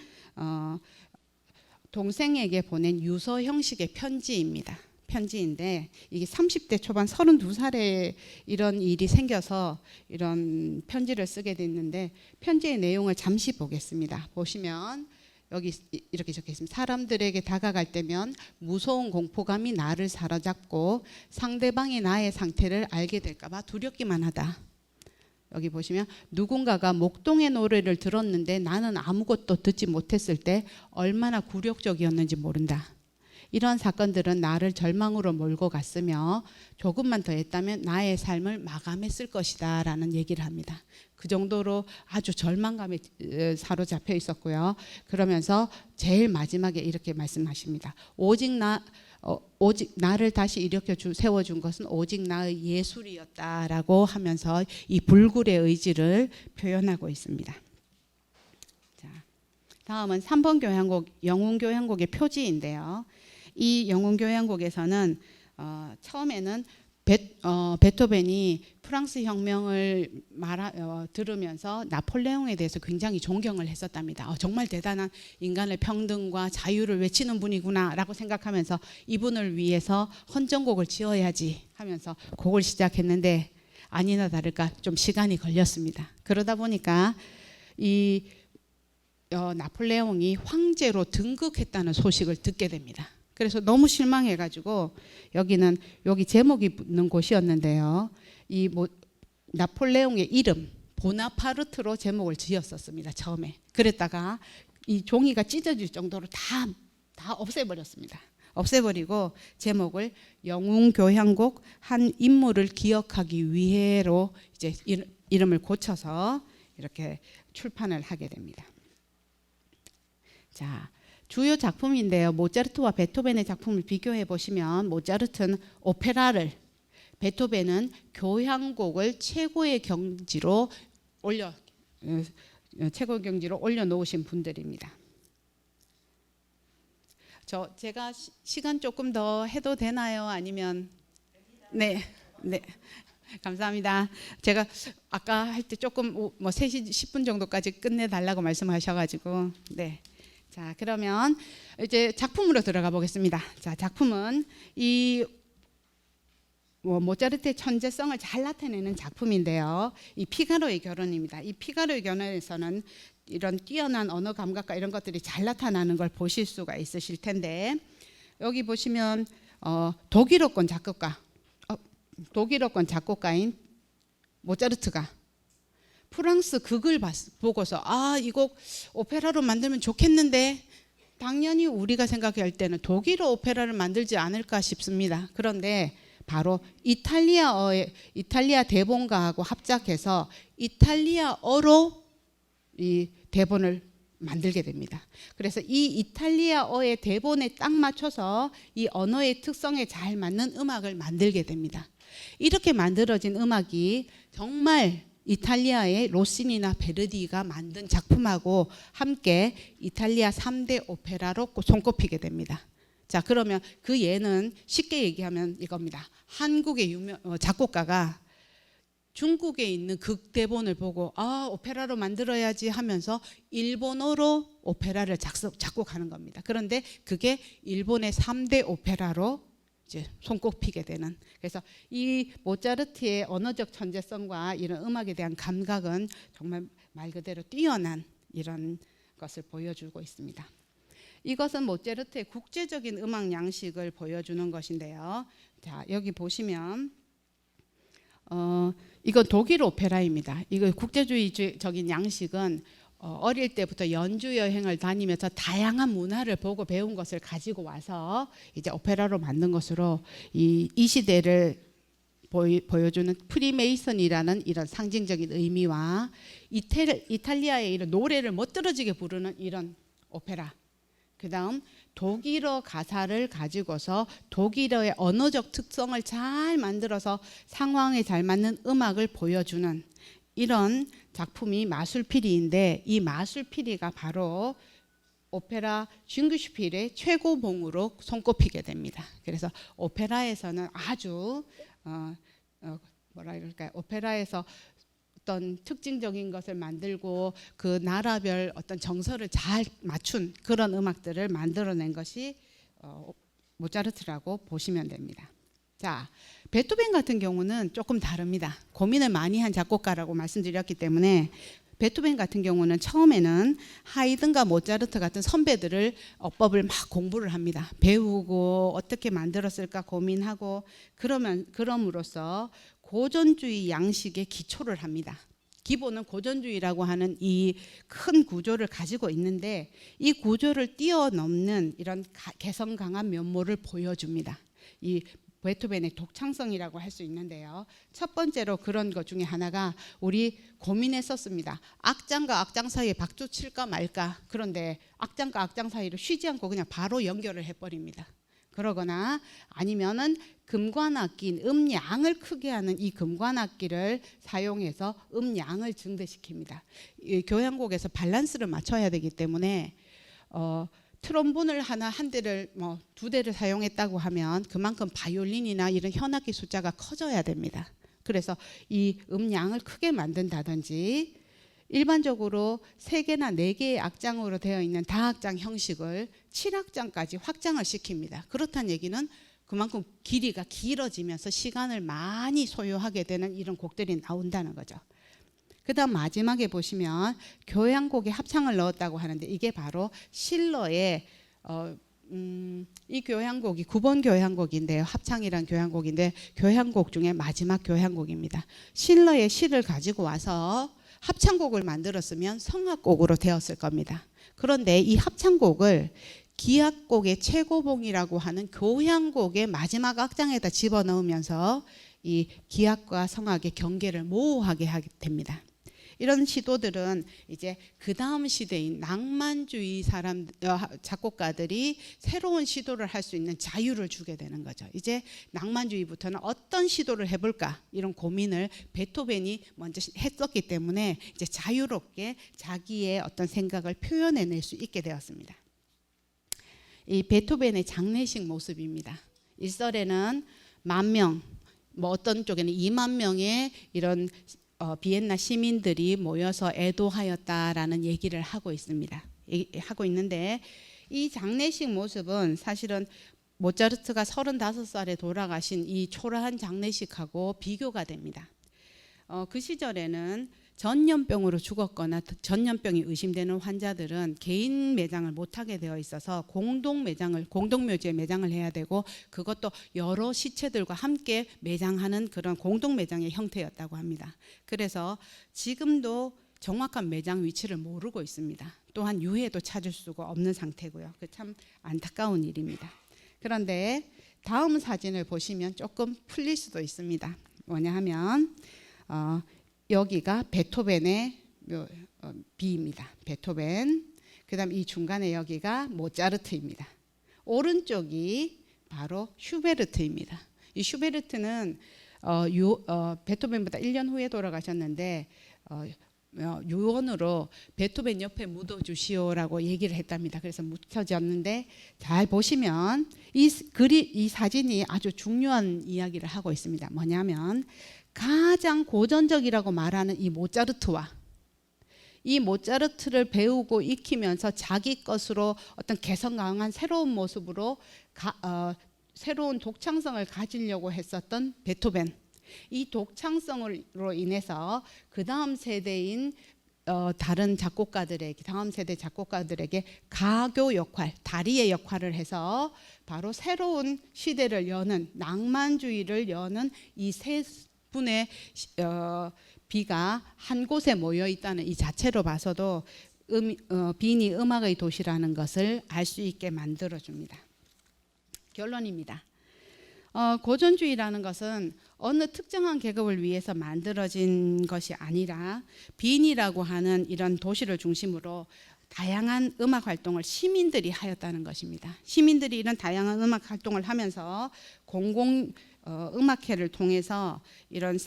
동생에게 보낸 유서 형식의 편지입니다. 편지인데 이게 30대 초반 32살에 이런 일이 생겨서 이런 편지를 쓰게 됐는데 편지의 내용을 잠시 보겠습니다. 보시면 여기 이렇게 적혀 있습니다. 사람들에게 다가갈 때면 무서운 공포감이 나를 사로잡고 상대방이 나의 상태를 알게 될까 봐 두렵기만 하다. 여기 보시면 누군가가 목동의 노래를 들었는데 나는 아무것도 듣지 못했을 때 얼마나 굴욕적이었는지 모른다. 이런 사건들은 나를 절망으로 몰고 갔으며 조금만 더 했다면 나의 삶을 마감했을 것이다 라는 얘기를 합니다. 그 정도로 아주 절망감에 사로잡혀 있었고요. 그러면서 제일 마지막에 이렇게 말씀하십니다. 오직 나를 다시 일으켜 세워준 것은 오직 나의 예술이었다라고 하면서 이 불굴의 의지를 표현하고 있습니다. 자, 다음은 3번 교향곡, 영웅교향곡의 표지인데요. 이 영웅교향곡에서는 처음에는 베토벤이 프랑스 혁명을 들으면서 나폴레옹에 대해서 굉장히 존경을 했었답니다. 정말 대단한 인간의 평등과 자유를 외치는 분이구나 라고 생각하면서 이분을 위해서 헌정곡을 지어야지 하면서 곡을 시작했는데 아니나 다를까 좀 시간이 걸렸습니다. 그러다 보니까 이 나폴레옹이 황제로 등극했다는 소식을 듣게 됩니다. 그래서 너무 실망해가지고 여기 제목이 붙는 곳이었는데요. 나폴레옹의 이름 보나파르트로 제목을 지었었습니다. 처음에. 그랬다가 이 종이가 찢어질 정도로 다 없애버렸습니다. 없애버리고 제목을 영웅교향곡 한 인물을 기억하기 위해로 이제 이름을 고쳐서 이렇게 출판을 하게 됩니다. 자. 주요 작품인데요. 모차르트와 베토벤의 작품을 비교해 보시면 모차르트는 오페라를, 베토벤은 교향곡을 최고의 경지로 올려놓으신 분들입니다. 제가 시간 조금 더 해도 되나요? 아니면 네. 감사합니다. 제가 아까 할 때 조금 3시 10분 정도까지 끝내달라고 말씀하셔가지고 네. 자, 그러면 이제 작품으로 들어가 보겠습니다. 자, 작품은 이 모차르트의 천재성을 잘 나타내는 작품인데요. 이 피가로의 결혼입니다. 이 피가로의 결혼에서는 이런 뛰어난 언어 감각과 이런 것들이 잘 나타나는 걸 보실 수가 있으실 텐데 여기 보시면 독일어권 작곡가인 모차르트가 프랑스 극을 보고서 이 곡 오페라로 만들면 좋겠는데 당연히 우리가 생각할 때는 독일어 오페라를 만들지 않을까 싶습니다. 그런데 바로 이탈리아 대본가하고 합작해서 이탈리아어로 이 대본을 만들게 됩니다. 그래서 이 이탈리아어의 대본에 딱 맞춰서 이 언어의 특성에 잘 맞는 음악을 만들게 됩니다. 이렇게 만들어진 음악이 정말 이탈리아의 로시니나 베르디가 만든 작품하고 함께 이탈리아 3대 오페라로 손꼽히게 됩니다. 자, 그러면 그 예는 쉽게 얘기하면 이겁니다. 한국의 작곡가가 중국에 있는 극대본을 보고 오페라로 만들어야지 하면서 일본어로 오페라를 작곡하는 겁니다. 그런데 그게 일본의 3대 오페라로 이제 손꼽히게 되는. 그래서 이 모차르트의 언어적 천재성과 이런 음악에 대한 감각은 정말 말 그대로 뛰어난 이런 것을 보여주고 있습니다. 이것은 모차르트의 국제적인 음악 양식을 보여주는 것인데요. 자, 여기 보시면 이건 독일 오페라입니다. 이거 국제주의적인 양식은 어릴 때부터 연주 여행을 다니면서 다양한 문화를 보고 배운 것을 가지고 와서 이제 오페라로 만든 것으로 이 시대를 보여주는 프리메이슨이라는 이런 상징적인 의미와 이탈리아의 이런 노래를 멋들어지게 부르는 이런 오페라, 그 다음 독일어 가사를 가지고서 독일어의 언어적 특성을 잘 만들어서 상황에 잘 맞는 음악을 보여주는 이런 작품이 마술피리인데 이 마술피리가 바로 오페라 징규슈필의 최고봉으로 손꼽히게 됩니다. 그래서 오페라에서는 아주 오페라에서 어떤 특징적인 것을 만들고 그 나라별 어떤 정서를 잘 맞춘 그런 음악들을 만들어낸 것이 모차르트라고 보시면 됩니다. 자, 베토벤 같은 경우는 조금 다릅니다. 고민을 많이 한 작곡가라고 말씀드렸기 때문에 베토벤 같은 경우는 처음에는 하이든과 모차르트 같은 선배들을 어법을 막 공부를 합니다. 배우고 어떻게 만들었을까 고민하고 그럼으로써 고전주의 양식의 기초를 합니다. 기본은 고전주의라고 하는 이 큰 구조를 가지고 있는데 이 구조를 뛰어넘는 이런 개성 강한 면모를 보여줍니다. 이 베토벤의 독창성이라고 할 수 있는데요. 첫 번째로 그런 것 중에 하나가 우리 고민했었습니다. 악장과 악장 사이에 박수 칠까 말까. 그런데 악장과 악장 사이를 쉬지 않고 그냥 바로 연결을 해버립니다. 그러거나 아니면은 금관악기인 음양을 크게 하는 이 금관악기를 사용해서 음양을 증대시킵니다. 이 교향곡에서 밸런스를 맞춰야 되기 때문에 트롬본을 한 대를 두 대를 사용했다고 하면 그만큼 바이올린이나 이런 현악기 숫자가 커져야 됩니다. 그래서 이 음양을 크게 만든다든지 일반적으로 3개나 4개의 악장으로 되어 있는 다악장 형식을 7악장까지 확장을 시킵니다. 그렇다는 얘기는 그만큼 길이가 길어지면서 시간을 많이 소요하게 되는 이런 곡들이 나온다는 거죠. 그 다음 마지막에 보시면 교향곡에 합창을 넣었다고 하는데 이게 바로 실러의 이 교향곡이 9번 교향곡인데요. 합창이란 교향곡인데 교향곡 중에 마지막 교향곡입니다. 실러의 시를 가지고 와서 합창곡을 만들었으면 성악곡으로 되었을 겁니다. 그런데 이 합창곡을 기악곡의 최고봉이라고 하는 교향곡의 마지막 악장에다 집어넣으면서 이 기악과 성악의 경계를 모호하게 하게 됩니다. 이런 시도들은 이제 그 다음 시대인 낭만주의 작곡가들이 새로운 시도를 할 수 있는 자유를 주게 되는 거죠. 이제 낭만주의부터는 어떤 시도를 해볼까 이런 고민을 베토벤이 먼저 했었기 때문에 이제 자유롭게 자기의 어떤 생각을 표현해낼 수 있게 되었습니다. 이 베토벤의 장례식 모습입니다. 1설에는 10,000명, 어떤 쪽에는 20,000명의 이런 비엔나 시민들이 모여서 애도하였다라는 얘기를 하고 있습니다. 하고 있는데 이 장례식 모습은 사실은 모차르트가 35살에 돌아가신 이 초라한 장례식하고 비교가 됩니다. 그 시절에는 전염병으로 죽었거나 전염병이 의심되는 환자들은 개인 매장을 못하게 되어 있어서 공동묘지에 매장을 해야 되고 그것도 여러 시체들과 함께 매장하는 그런 공동 매장의 형태였다고 합니다. 그래서 지금도 정확한 매장 위치를 모르고 있습니다. 또한 유해도 찾을 수가 없는 상태고요. 참 안타까운 일입니다. 그런데 다음 사진을 보시면 조금 풀릴 수도 있습니다. 뭐냐 하면 여기가 베토벤의 B입니다. 베토벤. 그 다음 이 중간에 여기가 모차르트입니다. 오른쪽이 바로 슈베르트입니다. 이 슈베르트는 베토벤보다 1년 후에 돌아가셨는데 유언으로 베토벤 옆에 묻어주시오라고 얘기를 했답니다. 그래서 묻혀졌는데 잘 보시면 이 사진이 아주 중요한 이야기를 하고 있습니다. 뭐냐면 가장 고전적이라고 말하는 이 모차르트와 이 모차르트를 배우고 익히면서 자기 것으로 어떤 개성 강한 새로운 모습으로 새로운 독창성을 가지려고 했었던 베토벤, 이 독창성으로 인해서 그 다음 세대인 다른 작곡가들에게, 다음 세대 작곡가들에게 가교 역할, 다리의 역할을 해서 바로 새로운 시대를 여는, 낭만주의를 여는 이 세 분의 비가 한 곳에 모여 있다는 이 자체로 봐서도 빈이 음악의 도시라는 것을 알 수 있게 만들어줍니다. 결론입니다. 고전주의라는 것은 어느 특정한 계급을 위해서 만들어진 것이 아니라 빈이라고 하는 이런 도시를 중심으로 다양한 음악 활동을 시민들이 하였다는 것입니다. 시민들이 이런 다양한 음악 활동을 하면서 음악회를 통해서 이런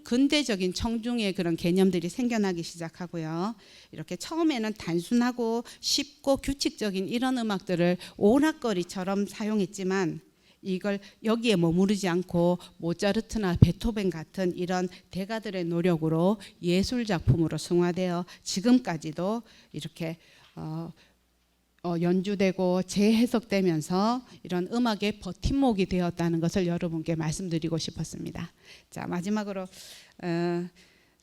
근대적인 청중의 그런 개념들이 생겨나기 시작하고요. 이렇게 처음에는 단순하고 쉽고 규칙적인 이런 음악들을 오락거리처럼 사용했지만 이걸 여기에 머무르지 않고 모차르트나 베토벤 같은 이런 대가들의 노력으로 예술 작품으로 승화되어 지금까지도 이렇게 연주되고 재해석되면서 이런 음악의 버팀목이 되었다는 것을 여러분께 말씀드리고 싶었습니다. 자, 마지막으로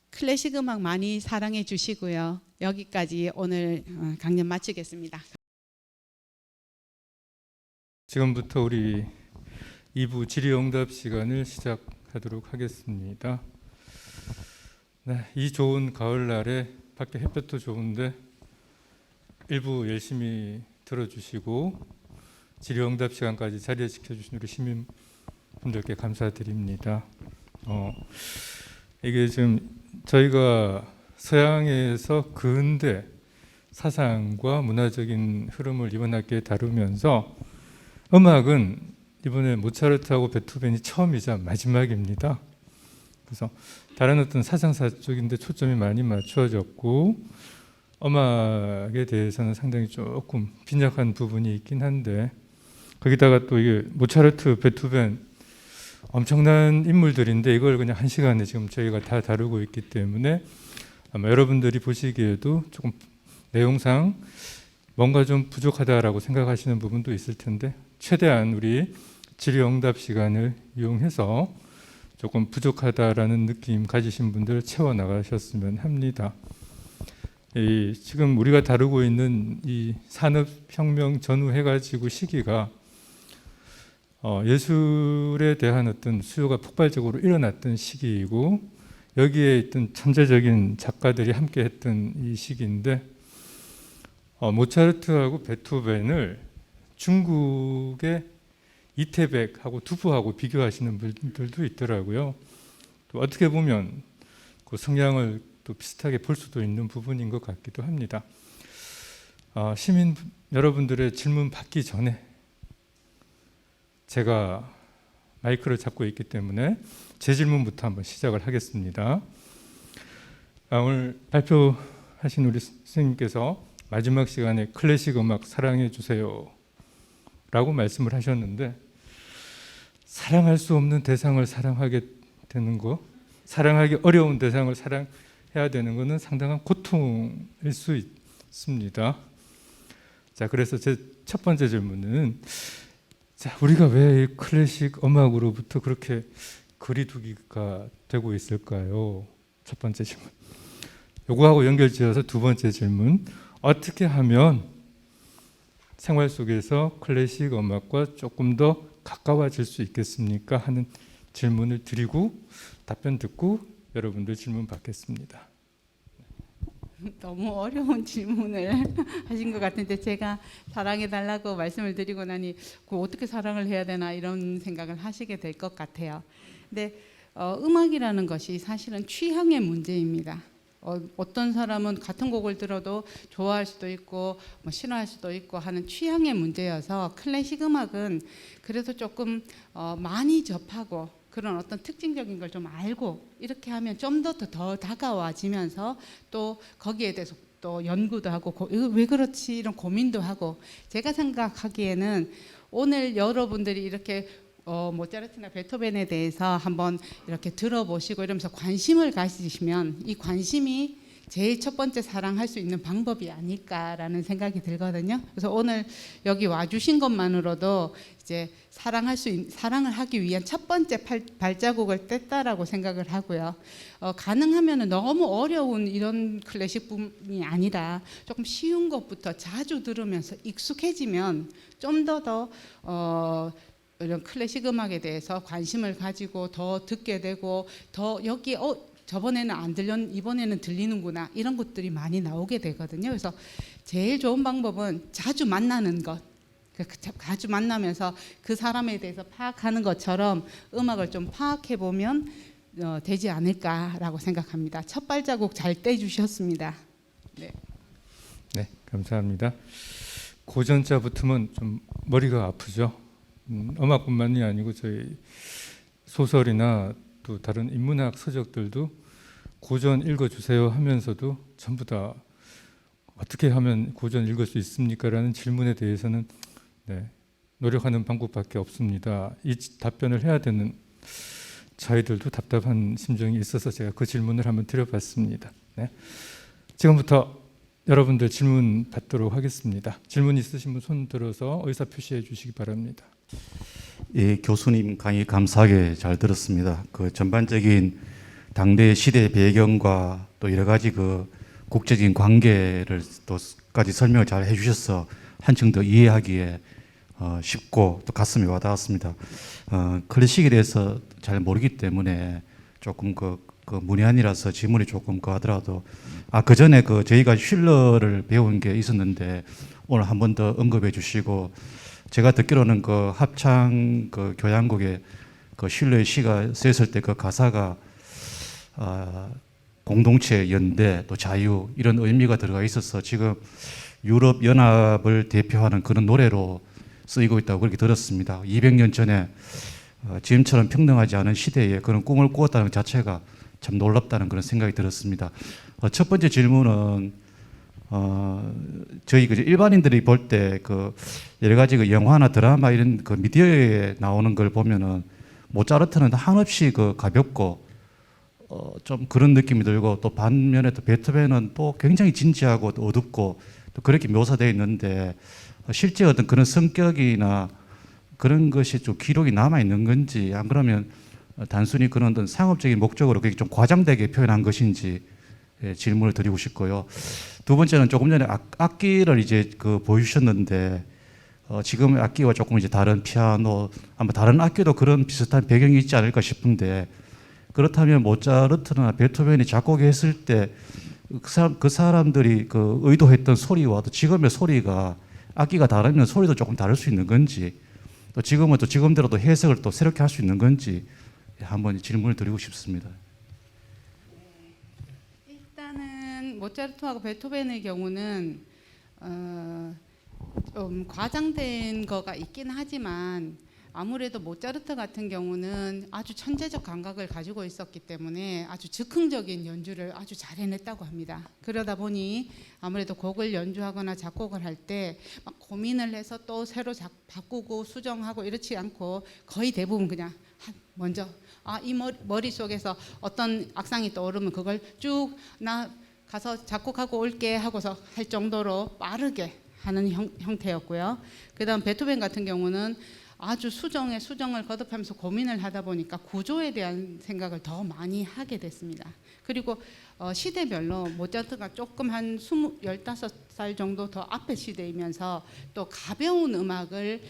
클래식 음악 많이 사랑해 주시고요. 여기까지 오늘 강연 마치겠습니다. 지금부터 우리 2부 질의응답 시간을 시작하도록 하겠습니다. 네, 이 좋은 가을날에 밖에 햇볕도 좋은데 일부 열심히 들어주시고 질의응답 시간까지 자리에 지켜주신 우리 시민분들께 감사드립니다. 이게 지금 저희가 서양에서 근대 사상과 문화적인 흐름을 이번 학기에 다루면서 음악은 이번에 모차르트하고 베토벤이 처음이자 마지막입니다. 그래서 다른 어떤 사상사적인 데 초점이 많이 맞춰졌고 음악에 대해서는 상당히 조금 빈약한 부분이 있긴 한데 거기다가 또 이게 모차르트, 베토벤 엄청난 인물들인데 이걸 그냥 한 시간에 지금 저희가 다 다루고 있기 때문에 아마 여러분들이 보시기에도 조금 내용상 뭔가 좀 부족하다라고 생각하시는 부분도 있을 텐데 최대한 우리 질의응답 시간을 이용해서 조금 부족하다라는 느낌 가지신 분들 채워나가셨으면 합니다. 지금 우리가 다루고 있는 이 산업혁명 전후 해가지고 시기가 예술에 대한 어떤 수요가 폭발적으로 일어났던 시기이고 여기에 있던 천재적인 작가들이 함께 했던 이 시기인데 모차르트하고 베토벤을 중국의 이태백하고 두부하고 비교하시는 분들도 있더라고요. 또 어떻게 보면 그 성향을 또 비슷하게 볼 수도 있는 부분인 것 같기도 합니다. 시민 여러분들의 질문 받기 전에 제가 마이크를 잡고 있기 때문에 제 질문부터 한번 시작을 하겠습니다. 오늘 발표하신 우리 선생님께서 마지막 시간에 클래식 음악 사랑해 주세요 라고 말씀을 하셨는데 사랑할 수 없는 대상을 사랑하게 되는 거, 사랑하기 어려운 대상을 사랑해야 되는 것은 상당한 고통일 수 있습니다. 자, 그래서 제 첫 번째 질문은 자, 우리가 왜 이 클래식 음악으로부터 그렇게 거리두기가 되고 있을까요? 첫 번째 질문. 요거하고 연결지어서 두 번째 질문. 어떻게 하면 생활 속에서 클래식 음악과 조금 더 가까워질 수 있겠습니까? 하는 질문을 드리고 답변 듣고 여러분들 질문 받겠습니다. 너무 어려운 질문을 하신 것 같은데 제가 사랑해달라고 말씀을 드리고 나니 어떻게 사랑을 해야 되나 이런 생각을 하시게 될 것 같아요. 근데 음악이라는 것이 사실은 취향의 문제입니다. 어떤 사람은 같은 곡을 들어도 좋아할 수도 있고 싫어할 수도 있고 하는 취향의 문제여서 클래식 음악은 그래도 조금 많이 접하고 그런 어떤 특징적인 걸 좀 알고 이렇게 하면 좀 더 다가와지면서 또 거기에 대해서 또 연구도 하고 이거 왜 그렇지 이런 고민도 하고 제가 생각하기에는 오늘 여러분들이 이렇게 모차르트나 베토벤에 대해서 한번 이렇게 들어보시고 이러면서 관심을 가지시면 이 관심이 제일 첫 번째 사랑할 수 있는 방법이 아닐까라는 생각이 들거든요. 그래서 오늘 여기 와주신 것만으로도 이제 사랑을 하기 위한 첫 번째 발자국을 뗐다라고 생각을 하고요. 가능하면은 너무 어려운 이런 클래식뿐이 아니라 조금 쉬운 것부터 자주 들으면서 익숙해지면 좀 더 이런 클래식 음악에 대해서 관심을 가지고 더 듣게 되고 더 여기 저번에는 안 들렸 이번에는 들리는구나 이런 것들이 많이 나오게 되거든요. 그래서 제일 좋은 방법은 자주 만나는 것. 자주 만나면서 그 사람에 대해서 파악하는 것처럼 음악을 좀 파악해 보면 되지 않을까라고 생각합니다. 첫 발자국 잘 떼주셨습니다. 네. 네, 감사합니다. 고전자 붙으면 좀 머리가 아프죠. 음악뿐만이 아니고 저희 소설이나 또 다른 인문학 서적들도 고전 읽어주세요 하면서도 전부 다 어떻게 하면 고전 읽을 수 있습니까? 라는 질문에 대해서는 노력하는 방법밖에 없습니다. 이 답변을 해야 되는 저희들도 답답한 심정이 있어서 제가 그 질문을 한번 드려봤습니다. 네. 지금부터 여러분들 질문 받도록 하겠습니다. 질문 있으신 분 손 들어서 의사 표시해 주시기 바랍니다. 예, 교수님 강의 감사하게 잘 들었습니다. 그 전반적인 당대 시대 배경과 또 여러 가지 그 국제적인 관계를 또까지 설명을 잘 해주셔서 한층 더 이해하기에 쉽고 또 가슴에 와닿았습니다. 클래식에 대해서 잘 모르기 때문에 조금 그 그 문외한이라서 지문이 조금 하더라도 그 전에 그 저희가 슐러를 배운 게 있었는데 오늘 한 번 더 언급해 주시고 제가 듣기로는 그 합창 그 교향곡에 그 슐러의 시가 쓰였을 때 그 가사가 공동체, 연대, 또 자유 이런 의미가 들어가 있어서 지금 유럽 연합을 대표하는 그런 노래로 쓰이고 있다고 그렇게 들었습니다. 200년 전에 지금처럼 평등하지 않은 시대에 그런 꿈을 꾸었다는 것 자체가 참 놀랍다는 그런 생각이 들었습니다. 첫 번째 질문은 저희 그 일반인들이 볼 때 그 여러 가지 그 영화나 드라마 이런 그 미디어에 나오는 걸 보면은 모차르트는 한없이 그 가볍고 좀 그런 느낌이 들고 또 반면에 또 베토벤은 또 굉장히 진지하고 또 어둡고 또 그렇게 묘사되어 있는데 실제 어떤 그런 성격이나 그런 것이 좀 기록이 남아 있는 건지 안 그러면 단순히 그런 어떤 상업적인 목적으로 그게 좀 과장되게 표현한 것인지 질문을 드리고 싶고요. 두 번째는 조금 전에 악기를 이제 그 보여주셨는데 지금 악기와 조금 이제 다른 피아노 아마 다른 악기도 그런 비슷한 배경이 있지 않을까 싶은데 그렇다면 모차르트나 베토벤이 작곡했을 때 그 사람들이 그 의도했던 소리와 또 지금의 소리가 악기가 다르면 소리도 조금 다를 수 있는 건지 또 지금은 또 지금대로 또 해석을 또 새롭게 할 수 있는 건지 한번 질문을 드리고 싶습니다. 일단은 모차르트하고 베토벤의 경우는 좀 과장된 거가 있긴 하지만 아무래도 모차르트 같은 경우는 아주 천재적 감각을 가지고 있었기 때문에 아주 즉흥적인 연주를 아주 잘 해냈다고 합니다. 그러다 보니 아무래도 곡을 연주하거나 작곡을 할 때 막 고민을 해서 또 새로 바꾸고 수정하고 이렇지 않고 거의 대부분 그냥 먼저 이 머릿속에서 어떤 악상이 떠오르면 그걸 쭉 나 가서 작곡하고 올게 하고서 할 정도로 빠르게 하는 형태였고요. 그다음 베토벤 같은 경우는 아주 수정을 거듭하면서 고민을 하다 보니까 구조에 대한 생각을 더 많이 하게 됐습니다. 그리고 시대별로 모차르트가 조금 한 15살 정도 더 앞에 시대이면서 또 가벼운 음악을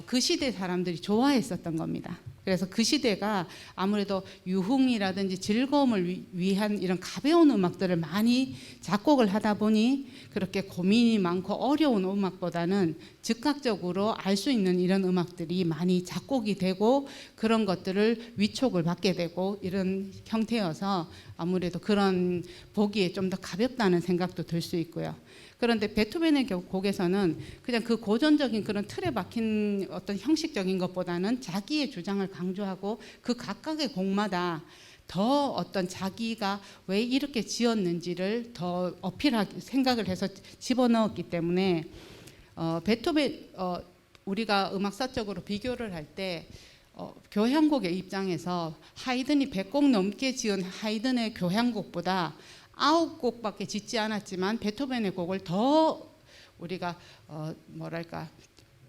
그 시대 사람들이 좋아했었던 겁니다. 그래서 그 시대가 아무래도 유흥이라든지 즐거움을 위한 이런 가벼운 음악들을 많이 작곡을 하다 보니 그렇게 고민이 많고 어려운 음악보다는 즉각적으로 알 수 있는 이런 음악들이 많이 작곡이 되고 그런 것들을 위촉을 받게 되고 이런 형태여서 아무래도 그런 보기에 좀 더 가볍다는 생각도 들 수 있고요. 그런데 베토벤의 곡에서는 그냥 그 고전적인 그런 틀에 박힌 어떤 형식적인 것보다는 자기의 주장을 강조하고 그 각각의 곡마다 더 어떤 자기가 왜 이렇게 지었는지를 더 어필하기 생각을 해서 집어넣었기 때문에 베토벤 우리가 음악사적으로 비교를 할 때 교향곡의 입장에서 하이든이 100곡 넘게 지은 하이든의 교향곡보다 9곡밖에 짓지 않았지만 베토벤의 곡을 더 우리가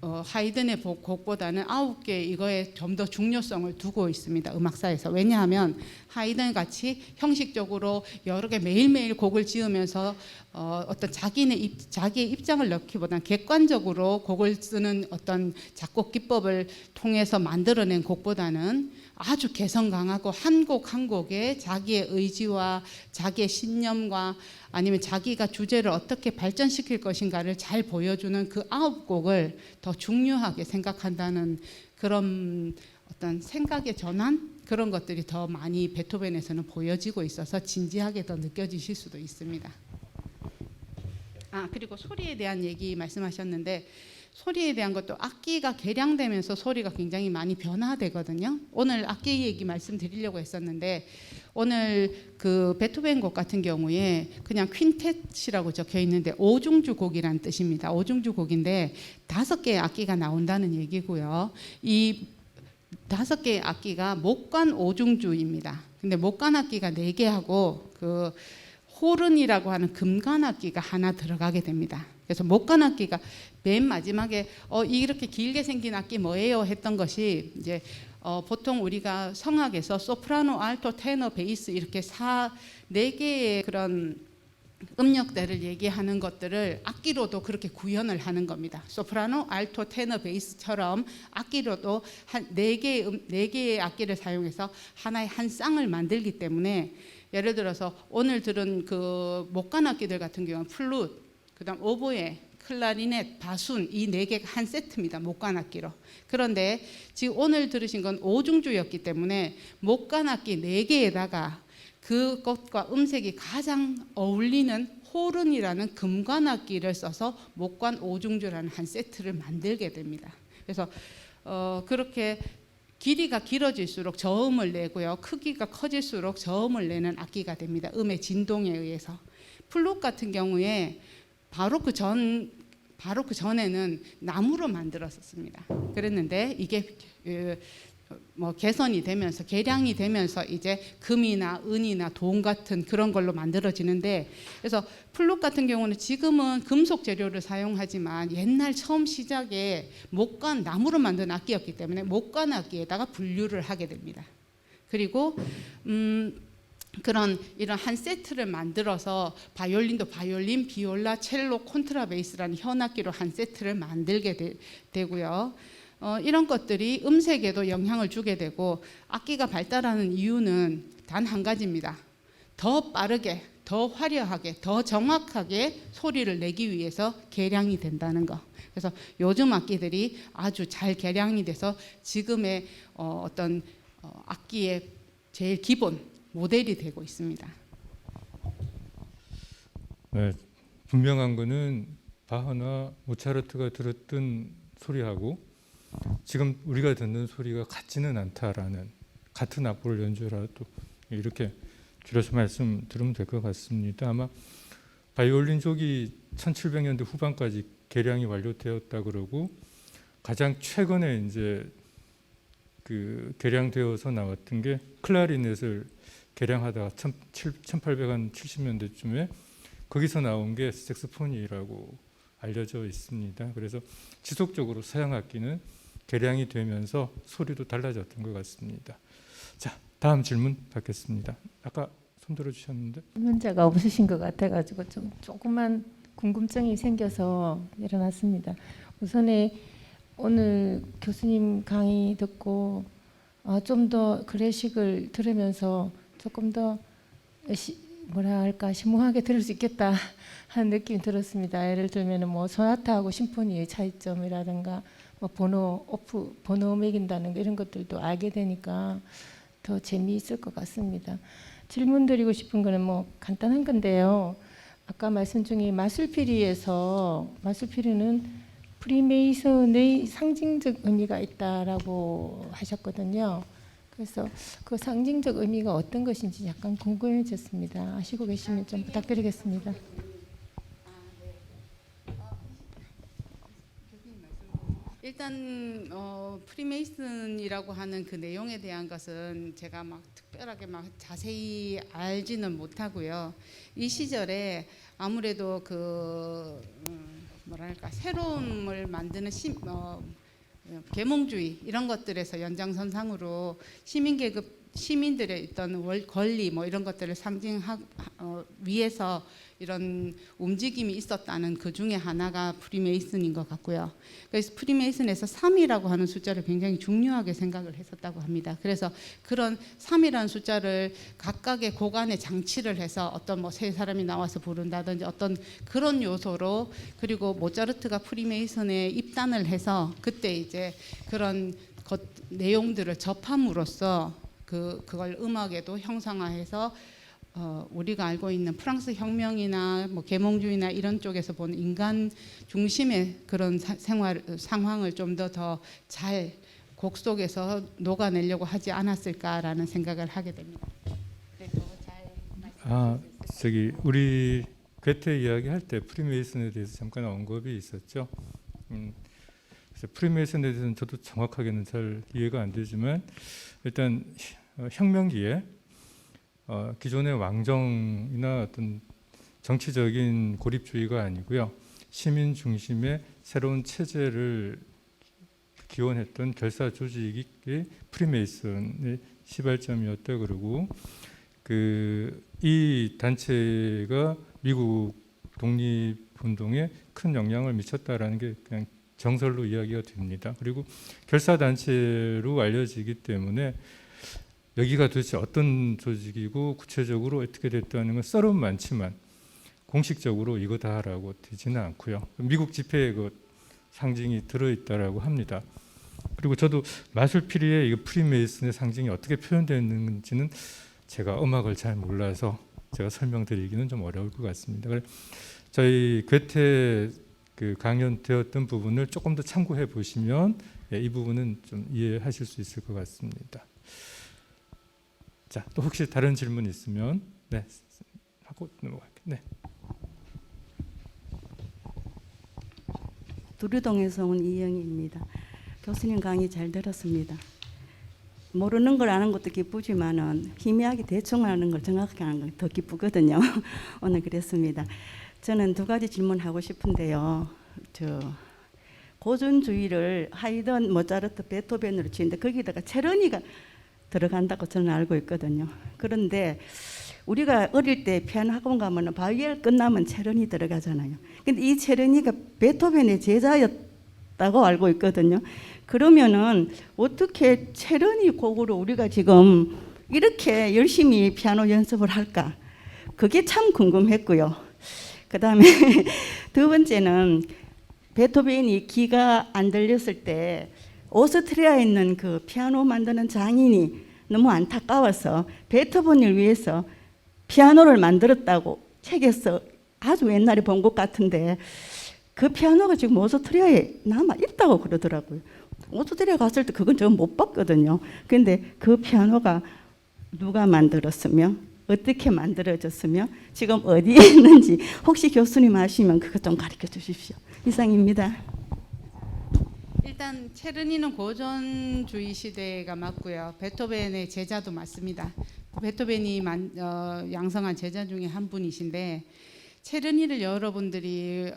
하이든의 곡보다는 9개 이거에 좀 더 중요성을 두고 있습니다. 음악사에서. 왜냐하면 하이든 같이 형식적으로 여러 개 매일매일 곡을 지으면서 어떤 자기의 입장을 넣기보다는 객관적으로 곡을 쓰는 어떤 작곡 기법을 통해서 만들어낸 곡보다는 아주 개성 강하고 한 곡 한 곡에 자기의 의지와 자기의 신념과 아니면 자기가 주제를 어떻게 발전시킬 것인가를 잘 보여주는 그 9곡을 더 중요하게 생각한다는 그런 어떤 생각의 전환 그런 것들이 더 많이 베토벤에서는 보여지고 있어서 진지하게 더 느껴지실 수도 있습니다. 그리고 소리에 대한 얘기 말씀하셨는데 소리에 대한 것도 악기가 개량되면서 소리가 굉장히 많이 변화되거든요. 오늘 악기 얘기 말씀드리려고 했었는데 오늘 그 베토벤 곡 같은 경우에 그냥 퀸텟이라고 적혀 있는데 오중주 곡이란 뜻입니다. 오중주 곡인데 5개의 악기가 나온다는 얘기고요. 이 5개의 악기가 목관 오중주입니다. 근데 목관 악기가 4개하고 그 호른이라고 하는 금관 악기가 하나 들어가게 됩니다. 그래서 목관 악기가 맨 마지막에 이렇게 길게 생긴 악기 뭐예요? 했던 것이 이제 보통 우리가 성악에서 소프라노, 알토, 테너, 베이스 이렇게 4개의 그런 음역대를 얘기하는 것들을 악기로도 그렇게 구현을 하는 겁니다. 소프라노, 알토, 테너, 베이스처럼 악기로도 한 4개의 악기를 사용해서 하나의 한 쌍을 만들기 때문에 예를 들어서 오늘 들은 그 목관 악기들 같은 경우는 플룻, 그다음 오보에, 클라리넷, 바순 이 4개가 한 세트입니다. 목관 악기로. 그런데 지금 오늘 들으신 건 오중주였기 때문에 목관 악기 4개에다가 그것과 음색이 가장 어울리는 호른이라는 금관 악기를 써서 목관 오중주라는 한 세트를 만들게 됩니다. 그래서 그렇게 길이가 길어질수록 저음을 내고요. 크기가 커질수록 저음을 내는 악기가 됩니다. 음의 진동에 의해서. 플룻 같은 경우에 바로 그 전에는 나무로 만들었었습니다. 그랬는데 이게 뭐 개선이 되면서 개량이 되면서 이제 금이나 은이나 돈 같은 그런 걸로 만들어지는데, 그래서 플룻 같은 경우는 지금은 금속 재료를 사용하지만 옛날 처음 시작에 목관 나무로 만든 악기였기 때문에 목관 악기에다가 분류를 하게 됩니다. 그리고 이런 한 세트를 만들어서 바이올린도 바이올린, 비올라, 첼로, 콘트라베이스라는 현악기로 한 세트를 만들게 되고요. 이런 것들이 음색에도 영향을 주게 되고, 악기가 발달하는 이유는 단 한 가지입니다. 더 빠르게, 더 화려하게, 더 정확하게 소리를 내기 위해서 개량이 된다는 거. 그래서 요즘 악기들이 아주 잘 개량이 돼서 지금의 어떤 악기의 제일 기본 모델이 되고 있습니다. 네, 분명한 거는 바흐나 모차르트가 들었던 소리하고 지금 우리가 듣는 소리가 같지는 않다라는, 같은 악보를 연주라도 이렇게 줄여서 말씀 들으면 될 것 같습니다. 아마 바이올린족이 1700년대 후반까지 개량이 완료되었다 그러고, 가장 최근에 이제 그 개량되어서 나왔던 게 클라리넷을 개량하다가 1870년대쯤에 거기서 나온 게 색소폰이라고 알려져 있습니다. 그래서 지속적으로 서양 악기는 개량이 되면서 소리도 달라졌던 것 같습니다. 자, 다음 질문 받겠습니다. 아까 손 들어주셨는데. 문제가 없으신 것 같아가지고 조금만 궁금증이 생겨서 일어났습니다. 우선에 오늘 교수님 강의 듣고 좀 더 클래식을 들으면서 조금 더 심오하게 들을 수 있겠다 하는 느낌이 들었습니다. 예를 들면 뭐 소나타하고 심포니의 차이점이라든가 뭐 번호 매긴다는 이런 것들도 알게 되니까 더 재미있을 것 같습니다. 질문 드리고 싶은 거는 뭐 간단한 건데요. 아까 말씀 중에 마술피리는 프리메이슨의 상징적 의미가 있다라고 하셨거든요. 그래서 그 상징적 의미가 어떤 것인지 약간 궁금해졌습니다. 아시고 계시면 좀 부탁드리겠습니다. 일단 프리메이슨이라고 하는 그 내용에 대한 것은 제가 막 특별하게 막 자세히 알지는 못하고요. 이 시절에 아무래도 그 새로움을 만드는 계몽주의 이런 것들에서 연장선상으로 시민들의 어떤 권리 뭐 이런 것들을 위해서 이런 움직임이 있었다는 그 중에 하나가 프리메이슨인 것 같고요. 그래서 프리메이슨에서 3이라고 하는 숫자를 굉장히 중요하게 생각을 했었다고 합니다. 그래서 그런 3이라는 숫자를 각각의 고관에 장치를 해서 어떤 뭐 세 사람이 나와서 부른다든지 어떤 그런 요소로, 그리고 모차르트가 프리메이슨에 입단을 해서 그때 이제 그런 내용들을 접함으로써 그걸 음악에도 형상화해서 우리가 알고 있는 프랑스 혁명이나 뭐 계몽주의나 이런 쪽에서 보는 인간 중심의 그런 상황을 좀 더 잘 곡 속에서 녹아내려고 하지 않았을까라는 생각을 하게 됩니다. 우리 괴테 이야기할 때 프리메이슨에 대해서 잠깐 언급이 있었죠. 그래서 프리메이슨에 대해서는 저도 정확하게는 잘 이해가 안 되지만, 일단 혁명기에 기존의 왕정이나 어떤 정치적인 고립주의가 아니고요, 시민 중심의 새로운 체제를 기원했던 결사 조직이 프리메이슨의 시발점이었다 그러고, 이 단체가 미국 독립운동에 큰 영향을 미쳤다라는 게 그냥 정설로 이야기가 됩니다. 그리고 결사단체로 알려지기 때문에 여기가 도대체 어떤 조직이고 구체적으로 어떻게 됐다는 건 썰은 많지만 공식적으로 이거다라고 되지는 않고요. 미국 집회에 그 상징이 들어있다라고 합니다. 그리고 저도 마술피리의 이 프리메이슨의 상징이 어떻게 표현되는지는 제가 음악을 잘 몰라서 제가 설명드리기는 좀 어려울 것 같습니다. 저희 괴테 그 강연되었던 부분을 조금 더 참고해 보시면 이 부분은 좀 이해하실 수 있을 것 같습니다. 자, 또 혹시 다른 질문 있으면 네 하고 넘어갈게요. 네. 두류동에서 온 이영희입니다. 교수님 강의 잘 들었습니다. 모르는 걸 아는 것도 기쁘지만은 희미하게 대충 아는 걸 정확하게 아는 건 더 기쁘거든요. 오늘 그랬습니다. 저는 두 가지 질문하고 싶은데요. 고전주의를 하이든, 모차르트, 베토벤으로 치는데 거기다가 체르니가 들어간다고 저는 알고 있거든요. 그런데 우리가 어릴 때 피아노 학원 가면 바이엘 끝나면 체르니 들어가잖아요. 근데 이 체르니가 베토벤의 제자였다고 알고 있거든요. 그러면은 어떻게 체르니 곡으로 우리가 지금 이렇게 열심히 피아노 연습을 할까? 그게 참 궁금했고요. 그 다음에 두 번째는 베토벤이 귀가 안 들렸을 때 오스트리아에 있는 그 피아노 만드는 장인이 너무 안타까워서 베토벤을 위해서 피아노를 만들었다고 책에서 아주 옛날에 본 것 같은데 그 피아노가 지금 오스트리아에 남아 있다고 그러더라고요. 오스트리아 갔을 때 그건 저는 못 봤거든요. 근데 그 피아노가 누가 만들었으며 어떻게 만들어졌으며 지금 어디에 있는지 혹시 교수님 아시면 그거 좀 가르쳐 주십시오. 이상입니다. 일단 체르니는 고전주의 시대가 맞고요. 베토벤의 제자도 맞습니다. 베토벤이 양성한 제자 중에 한 분이신데 체르니를 여러분들이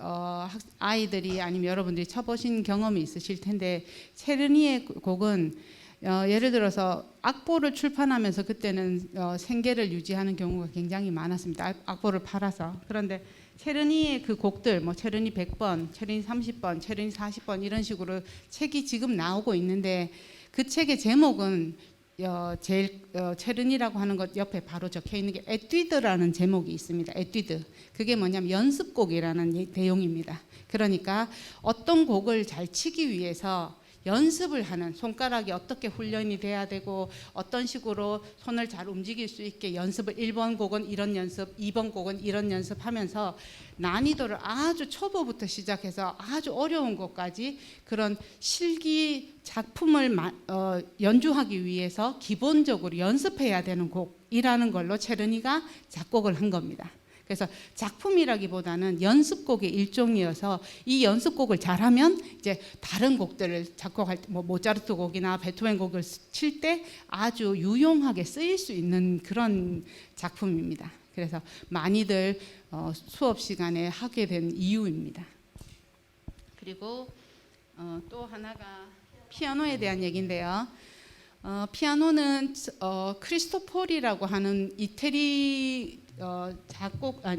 아이들이 아니면 여러분들이 쳐보신 경험이 있으실 텐데 체르니의 곡은 예를 들어서 악보를 출판하면서 그때는 생계를 유지하는 경우가 굉장히 많았습니다. 악보를 팔아서. 그런데 체르니의 그 곡들, 뭐 체르니 100번, 체르니 30번, 체르니 40번 이런 식으로 책이 지금 나오고 있는데 그 책의 제목은 제일 체르니라고 하는 것 옆에 바로 적혀 있는 게 에뛰드라는 제목이 있습니다. 에뛰드. 그게 뭐냐면 연습곡이라는 내용입니다. 그러니까 어떤 곡을 잘 치기 위해서 연습을 하는, 손가락이 어떻게 훈련이 돼야 되고 어떤 식으로 손을 잘 움직일 수 있게 연습을 1번 곡은 이런 연습, 2번 곡은 이런 연습하면서 난이도를 아주 초보부터 시작해서 아주 어려운 것까지 그런 실기 작품을 연주하기 위해서 기본적으로 연습해야 되는 곡이라는 걸로 체르니가 작곡을 한 겁니다. 그래서 작품이라기보다는 연습곡의 일종이어서 이 연습곡을 잘하면 이제 다른 곡들을 작곡할 때, 뭐 모차르트 곡이나 베토벤 곡을 칠 때 아주 유용하게 쓰일 수 있는 그런 작품입니다. 그래서 많이들 수업 시간에 하게 된 이유입니다. 그리고 또 하나가 피아노에 대한 얘기인데요. 피아노는 크리스토포리라고 하는 이태리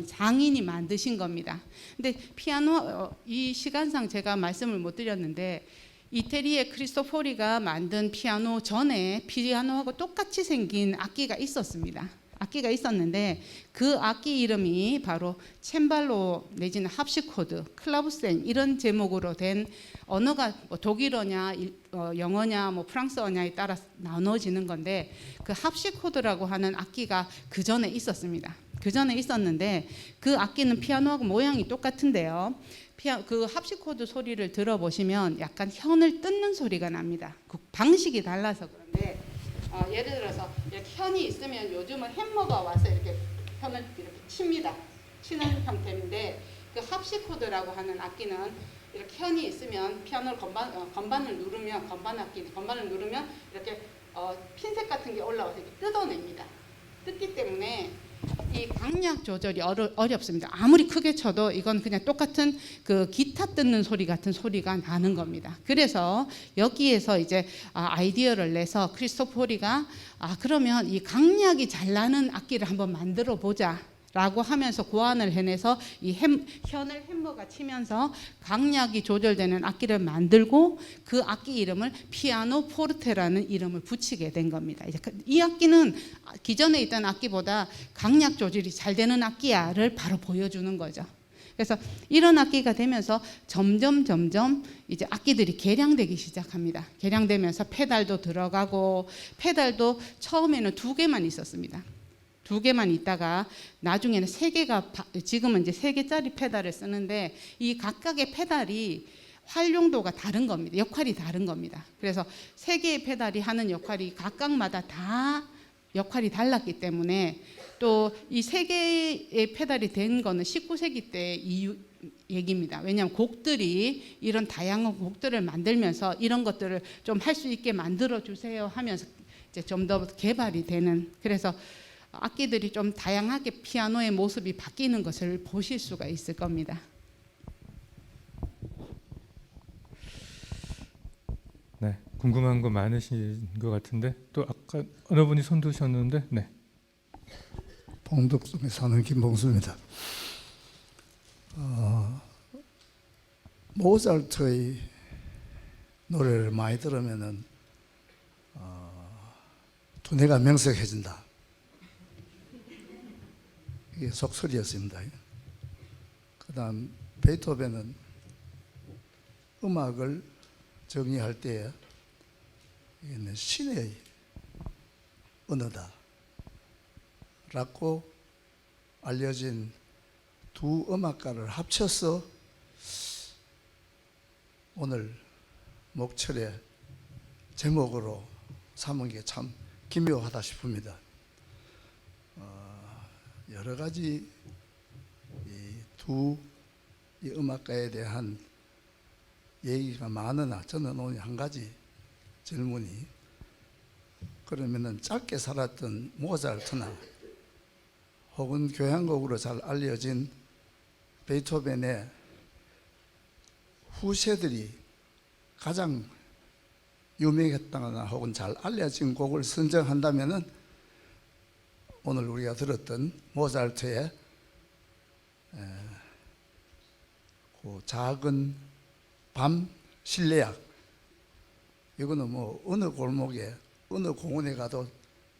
장인이 만드신 겁니다. 근데 피아노 이 시간상 제가 말씀을 못 드렸는데 이태리의 크리스토포리가 만든 피아노 전에 피아노하고 똑같이 생긴 악기가 있었습니다. 악기가 있었는데 그 악기 이름이 바로 챈발로 내지는 합시코드, 클라부센 이런 제목으로 된 언어가 뭐 독일어냐 영어냐 뭐 프랑스어냐에 따라 나눠지는 건데 그 합시코드라고 하는 악기가 그 전에 있었습니다. 그 전에 있었는데 그 악기는 피아노하고 모양이 똑같은데요. 그 합시코드 소리를 들어보시면 약간 현을 뜯는 소리가 납니다. 그 방식이 달라서 그런데 예를 들어서 이렇게 현이 있으면 요즘은 햄머가 와서 이렇게 현을 이렇게 칩니다. 치는 형태인데 그 합시코드라고 하는 악기는 이렇게 현이 있으면 피아노를 건반을 누르면 건반을 누르면 이렇게 핀셋 같은 게 올라와서 이렇게 뜯어냅니다. 뜯기 때문에 이 강약 조절이 어렵습니다. 아무리 크게 쳐도 이건 그냥 똑같은 그 기타 뜯는 소리 같은 소리가 나는 겁니다. 그래서 여기에서 이제 아이디어를 내서 크리스토포리가 그러면 이 강약이 잘 나는 악기를 한번 만들어 보자 라고 하면서 고안을 해내서 이 현을 햄버가 치면서 강약이 조절되는 악기를 만들고 그 악기 이름을 피아노 포르테라는 이름을 붙이게 된 겁니다. 이제 이 악기는 기존에 있던 악기보다 강약 조절이 잘 되는 악기야를 바로 보여주는 거죠. 그래서 이런 악기가 되면서 점점 이제 악기들이 개량되기 시작합니다. 개량되면서 페달도 들어가고, 페달도 처음에는 2개만 있었습니다. 2개만 있다가 나중에는 3개가, 지금은 이제 3개짜리 페달을 쓰는데 이 각각의 페달이 활용도가 다른 겁니다. 역할이 다른 겁니다. 그래서 3개의 페달이 하는 역할이 각각마다 다 역할이 달랐기 때문에 또 이 3개의 페달이 된 거는 19세기 때 이유 얘기입니다. 왜냐하면 곡들이 이런 다양한 곡들을 만들면서 이런 것들을 좀 할 수 있게 만들어 주세요 하면서 이제 좀 더 개발이 되는, 그래서 악기들이 좀 다양하게 피아노의 모습이 바뀌는 것을 보실 수가 있을 겁니다. 네, 궁금한 거 많으신 것 같은데 또 아까 어느 분이 손 드셨는데, 네. 봉덕동에 사는 김봉수입니다. 모차르트의 노래를 많이 들으면은 두뇌가 명석해진다. 이게 속설이었습니다. 그다음 베토벤은 음악을 정의할 때에 이게 신의 언어다라고 알려진 두 음악가를 합쳐서 오늘 목철의 제목으로 삼은 게 참 기묘하다 싶습니다. 여러 가지 이 음악가에 대한 얘기가 많으나 저는 오늘 한 가지 질문이, 그러면은 짧게 살았던 모차르트나 혹은 교향곡으로 잘 알려진 베토벤의 후세들이 가장 유명했다거나 혹은 잘 알려진 곡을 선정한다면은 오늘 우리가 들었던 모차르트의 그 작은 밤 실내악, 이거는 뭐 어느 골목에 어느 공원에 가도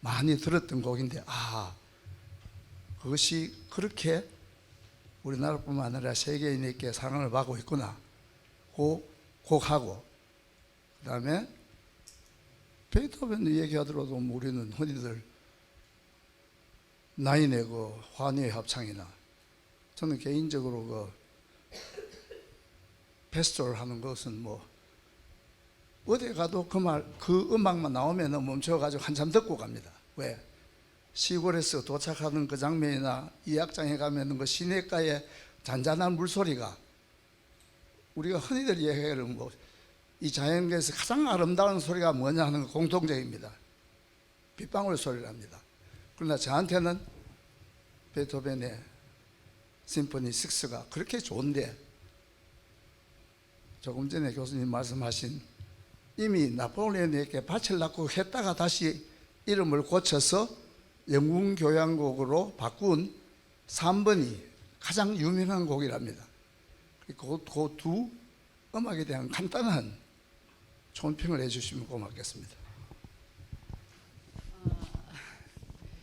많이 들었던 곡인데, 그것이 그렇게 우리나라뿐만 아니라 세계인에게 사랑을 받고 있구나. 그 곡하고, 그 다음에 베토벤 얘기하더라도 우리는 흔히들 나인의 그 환희의 합창이나, 저는 개인적으로 그 페스토를 하는 것은 뭐 어디 가도 그 음악만 나오면 멈춰가지고 한참 듣고 갑니다. 왜? 시골에서 도착하는 그 장면이나 이악장에 가면 그 시냇가의 잔잔한 물소리가, 우리가 흔히들 얘기하는 뭐 이 자연계에서 가장 아름다운 소리가 뭐냐 하는 건 공통적입니다. 빗방울 소리랍니다. 그러나 저한테는 베토벤의 심포니 6가 그렇게 좋은데, 조금 전에 교수님 말씀하신 이미 나폴레옹에게 밭을 낳고 했다가 다시 이름을 고쳐서 영국 교향곡으로 바꾼 3번이 가장 유명한 곡이랍니다. 그 두 음악에 대한 간단한 총평을 해주시면 고맙겠습니다.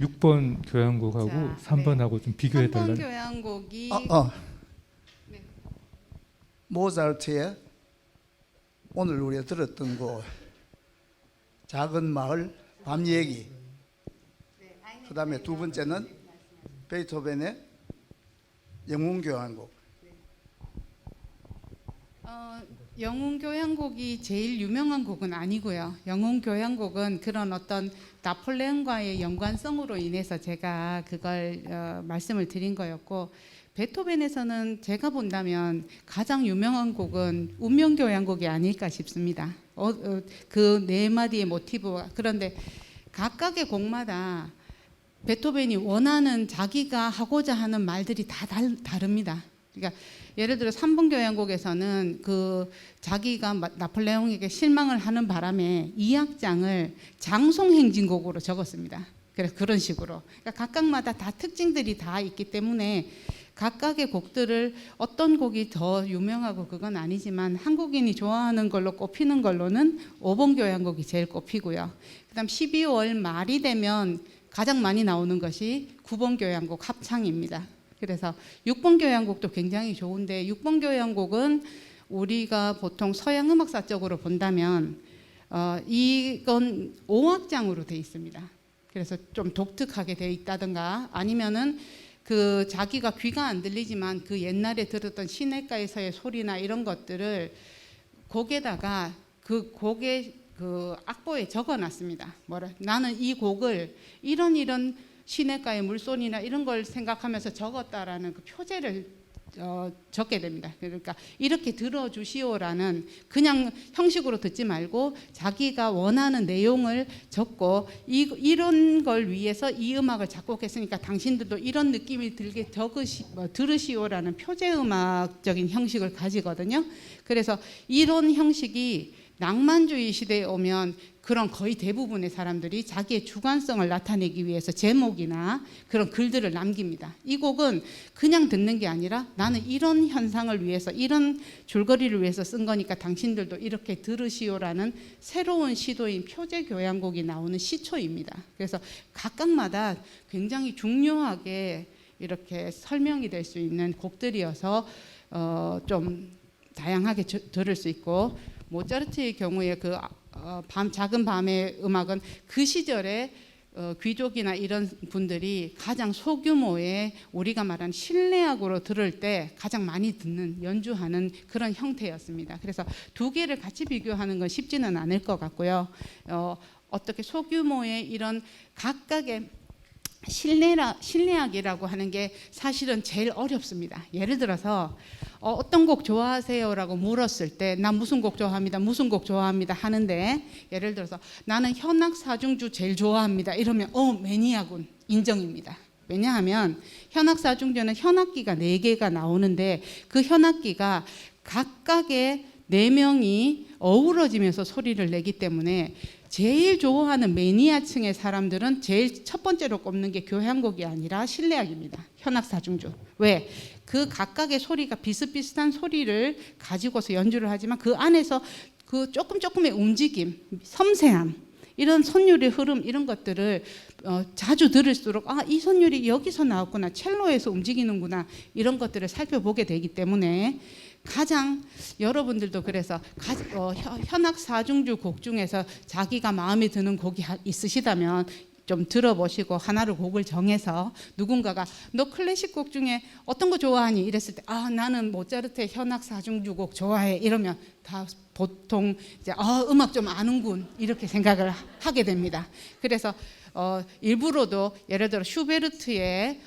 6번 교향곡하고 자, 3번하고 좀 비교해 3번 달라요. 교향곡이 네. 모차르트의 오늘 우리가 들었던 그 작은 마을 밤 얘기, 그 다음에 두 번째는 베토벤의 영웅 교향곡. 영웅 교향곡이 제일 유명한 곡은 아니고요. 영웅 교향곡은 그런 어떤 나폴레옹과의 연관성으로 인해서 제가 그걸 말씀을 드린 거였고, 베토벤에서는 제가 본다면 가장 유명한 곡은 운명 교향곡이 아닐까 싶습니다. 그 네 마디의 모티브가, 그런데 각각의 곡마다 베토벤이 원하는 자기가 하고자 하는 말들이 다 다릅니다. 그러니까 예를 들어 3번 교향곡에서는 그 자기가 나폴레옹에게 실망을 하는 바람에 2악장을 장송행진곡으로 적었습니다. 그래서 그런 식으로 그러니까 각각마다 다 특징들이 다 있기 때문에 각각의 곡들을 어떤 곡이 더 유명하고 그건 아니지만 한국인이 좋아하는 걸로 꼽히는 걸로는 5번 교향곡이 제일 꼽히고요. 그다음 12월 말이 되면 가장 많이 나오는 것이 9번 교향곡 합창입니다. 그래서 6번 교향곡도 굉장히 좋은데 6번 교향곡은 우리가 보통 서양 음악사적으로 본다면 이건 5악장으로 돼 있습니다. 그래서 좀 독특하게 돼 있다든가 아니면은 그 자기가 귀가 안 들리지만 그 옛날에 들었던 시내가에서의 소리나 이런 것들을 곡에다가 그 곡의 그 악보에 적어놨습니다. 나는 이 곡을 이런 시내가의 물소리나 이런 걸 생각하면서 적었다라는 그 표제를 적게 됩니다. 그러니까 이렇게 들어주시오라는 그냥 형식으로 듣지 말고 자기가 원하는 내용을 적고 이런 걸 위해서 이 음악을 작곡했으니까 당신들도 이런 느낌이 들게 들으시오라는 표제 음악적인 형식을 가지거든요. 그래서 이런 형식이 낭만주의 시대에 오면 그런 거의 대부분의 사람들이 자기의 주관성을 나타내기 위해서 제목이나 그런 글들을 남깁니다. 이 곡은 그냥 듣는 게 아니라 나는 이런 현상을 위해서 이런 줄거리를 위해서 쓴 거니까 당신들도 이렇게 들으시오라는 새로운 시도인 표제 교향곡이 나오는 시초입니다. 그래서 각각마다 굉장히 중요하게 이렇게 설명이 될 수 있는 곡들이어서 좀 다양하게 들을 수 있고 모차르트의 경우에 그 작은 밤의 음악은 그 시절에 귀족이나 이런 분들이 가장 소규모의 우리가 말하는 실내악으로 들을 때 가장 많이 듣는 연주하는 그런 형태였습니다. 그래서 두 개를 같이 비교하는 건 쉽지는 않을 것 같고요. 어떻게 소규모의 이런 각각의 실내악이라고 하는 게 사실은 제일 어렵습니다. 예를 들어서 어떤 곡 좋아하세요라고 물었을 때 난 무슨 곡 좋아합니다. 무슨 곡 좋아합니다 하는데 예를 들어서 나는 현악 사중주 제일 좋아합니다. 이러면 매니아군 인정입니다. 왜냐하면 현악 사중주는 현악기가 4개가 나오는데 그 현악기가 각각의 4명이 어우러지면서 소리를 내기 때문에 제일 좋아하는 매니아층의 사람들은 제일 첫 번째로 꼽는 게 교향곡이 아니라 실내악입니다. 현악 사중주. 왜? 그 각각의 소리가 비슷비슷한 소리를 가지고서 연주를 하지만 그 안에서 그 조금의 움직임, 섬세함, 이런 선율의 흐름 이런 것들을 자주 들을수록 이 선율이 여기서 나왔구나, 첼로에서 움직이는구나 이런 것들을 살펴보게 되기 때문에 가장 여러분들도 그래서 현악 사중주 곡 중에서 자기가 마음에 드는 곡이 있으시다면 좀 들어보시고 하나를 곡을 정해서 누군가가 너 클래식 곡 중에 어떤 거 좋아하니? 이랬을 때 나는 모차르트의 현악 사중주 곡 좋아해 이러면 다 보통 이제 음악 좀 아는군 이렇게 생각을 하게 됩니다. 그래서 일부러도 예를 들어 슈베르트의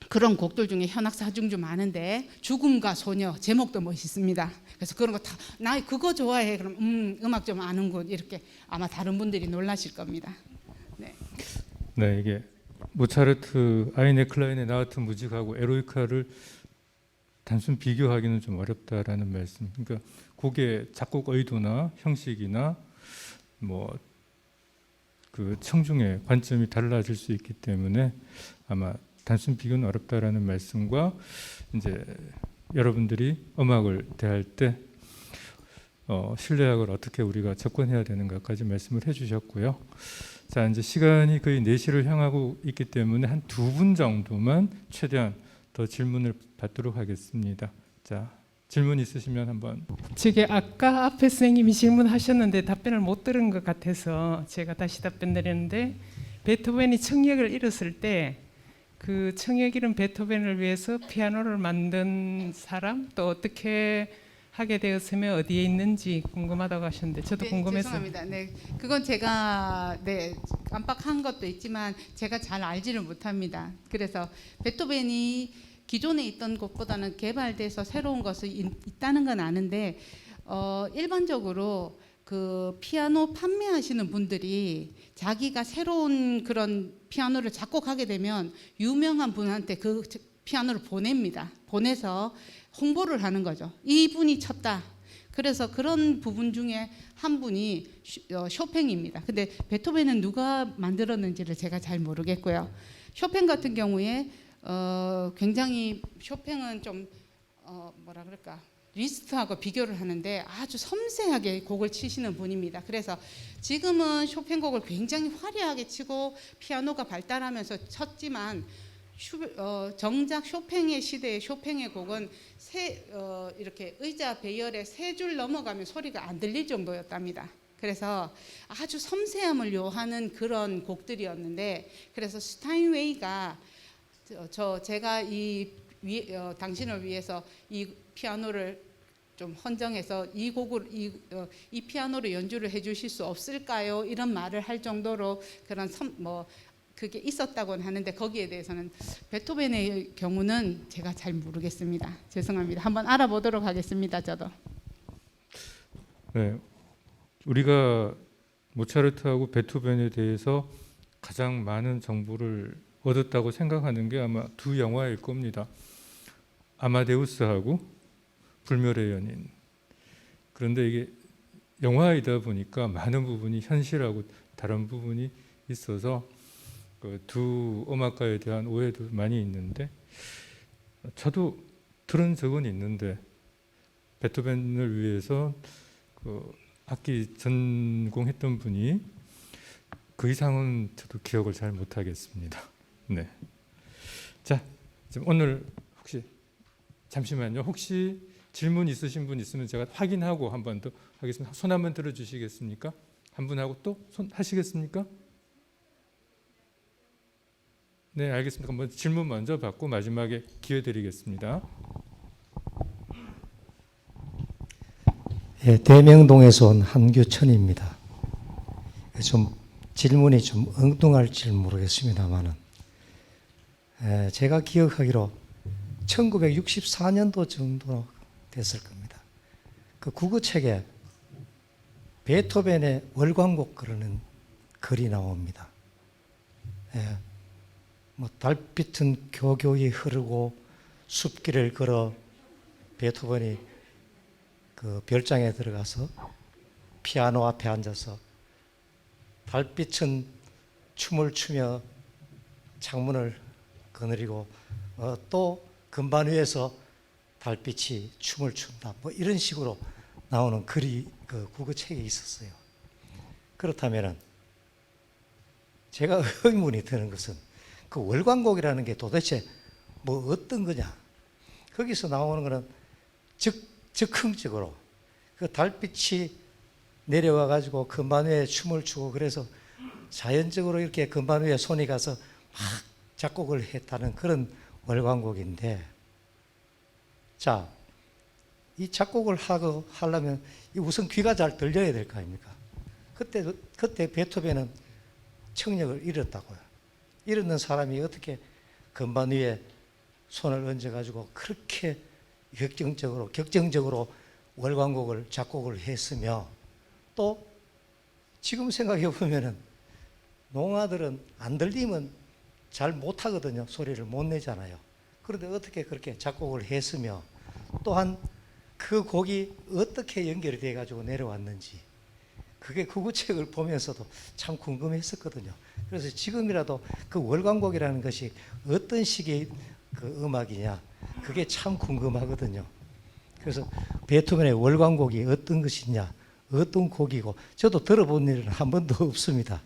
그런 곡들 중에 현악 사중주 많은데 죽음과 소녀 제목도 멋있습니다. 그래서 그런 거 다 나 그거 좋아해 그럼 음악 좀 아는군 이렇게 아마 다른 분들이 놀라실 겁니다. 네, 이게 모차르트, 아이네 클라인의 나 같은 무직하고 에로이카를 단순 비교하기는 좀 어렵다라는 말씀. 그러니까 곡의 작곡 의도나 형식이나 그 청중의 관점이 달라질 수 있기 때문에 아마 단순 비교는 어렵다라는 말씀과 이제 여러분들이 음악을 대할 때 실내악을 어떻게 우리가 접근해야 되는가까지 말씀을 해주셨고요. 자, 이제 시간이 거의 4시를 향하고 있기 때문에 한 2분 정도만 최대한 더 질문을 받도록 하겠습니다. 자, 질문 있으시면 한번. 저게 아까 앞에 선생님이 질문하셨는데 답변을 못 들은 것 같아서 제가 다시 답변 드렸는데 베토벤이 청력을 잃었을 때 그 청력 잃은 베토벤을 위해서 피아노를 만든 사람 또 어떻게 하게 되었으면 어디에 있는지 궁금하다고 하셨는데 저도 궁금해서. 죄송합니다. 네, 그건 제가 깜빡한 것도 있지만 제가 잘 알지를 못합니다. 그래서 베토벤이 기존에 있던 것보다는 개발돼서 새로운 것이 있다는 건 아는데 일반적으로 그 피아노 판매하시는 분들이 자기가 새로운 그런 피아노를 작곡하게 되면 유명한 분한테 그 피아노를 보냅니다. 보내서 홍보를 하는 거죠. 이분이 쳤다. 그래서 그런 부분 중에 한 분이 쇼팽입니다. 근데 베토벤은 누가 만들었는지를 제가 잘 모르겠고요. 쇼팽 같은 경우에 굉장히 쇼팽은 좀 뭐라 그럴까, 리스트하고 비교를 하는데 아주 섬세하게 곡을 치시는 분입니다. 그래서 지금은 쇼팽 곡을 굉장히 화려하게 치고 피아노가 발달하면서 쳤지만 정작 쇼팽의 시대의 쇼팽의 곡은 이렇게 의자 배열에 세 줄 넘어가면 소리가 안 들릴 정도였답니다. 그래서 아주 섬세함을 요하는 그런 곡들이었는데, 그래서 스타인웨이가 제가 당신을 위해서 이 피아노를 좀 헌정해서 이 곡을 이 피아노로 연주를 해주실 수 없을까요? 이런 말을 할 정도로 그런 그게 있었다고는 하는데, 거기에 대해서는 베토벤의 경우는 제가 잘 모르겠습니다. 죄송합니다. 한번 알아보도록 하겠습니다. 저도. 네, 우리가 모차르트하고 베토벤에 대해서 가장 많은 정보를 얻었다고 생각하는 게 아마 두 영화일 겁니다. 아마데우스하고 불멸의 연인. 그런데 이게 영화이다 보니까 많은 부분이 현실하고 다른 부분이 있어서 그 두 음악가에 대한 오해도 많이 있는데, 저도 들은 적은 있는데 베토벤을 위해서 그 악기 전공했던 분이 그 이상은 저도 기억을 잘 못하겠습니다. 네. 자, 지금 오늘 혹시 잠시만요. 혹시 질문 있으신 분 있으면 제가 확인하고 한 번 더 하겠습니다. 손 한번 들어주시겠습니까? 한 분 하고 또 손 하시겠습니까? 네, 알겠습니다. 그럼 질문 먼저 받고 마지막에 기회 드리겠습니다. 예, 대명동에서 온 한규천입니다. 좀 질문이 좀 엉뚱할지 모르겠습니다만은, 제가 기억하기로 1964년도 정도 됐을 겁니다. 그 국어책에 베토벤의 월광곡 그러는 글이 나옵니다. 예, 뭐 달빛은 교교히 흐르고 숲길을 걸어 베토벤이 그 별장에 들어가서 피아노 앞에 앉아서 달빛은 춤을 추며 창문을 거느리고 또 건반 위에서 달빛이 춤을 춘다. 뭐 이런 식으로 나오는 글이 그 국어책에 있었어요. 그렇다면은 제가 의문이 드는 것은 그 월광곡이라는 게 도대체 뭐 어떤 거냐? 거기서 나오는 거는 즉흥적으로 그 달빛이 내려와 가지고 건반 위에 춤을 추고, 그래서 자연적으로 이렇게 건반 위에 손이 가서 막 작곡을 했다는 그런 월광곡인데, 자, 이 작곡을 하려면 우선 귀가 잘 들려야 될 거 아닙니까? 그때 베토벤은 청력을 잃었다고요. 잃었는 사람이 어떻게 건반 위에 손을 얹어가지고 그렇게 격정적으로 월광곡을 작곡을 했으며, 또 지금 생각해 보면은 농아들은 안 들리면 잘 못하거든요. 소리를 못 내잖아요. 그런데 어떻게 그렇게 작곡을 했으며, 또한 그 곡이 어떻게 연결이 돼 가지고 내려왔는지, 그게 국어책을 보면서도 참 궁금했었거든요. 그래서 지금이라도 그 월광곡이라는 것이 어떤 식의 그 음악이냐, 그게 참 궁금하거든요. 그래서 베토벤의 월광곡이 어떤 것이냐, 어떤 곡이고, 저도 들어본 일은 한 번도 없습니다.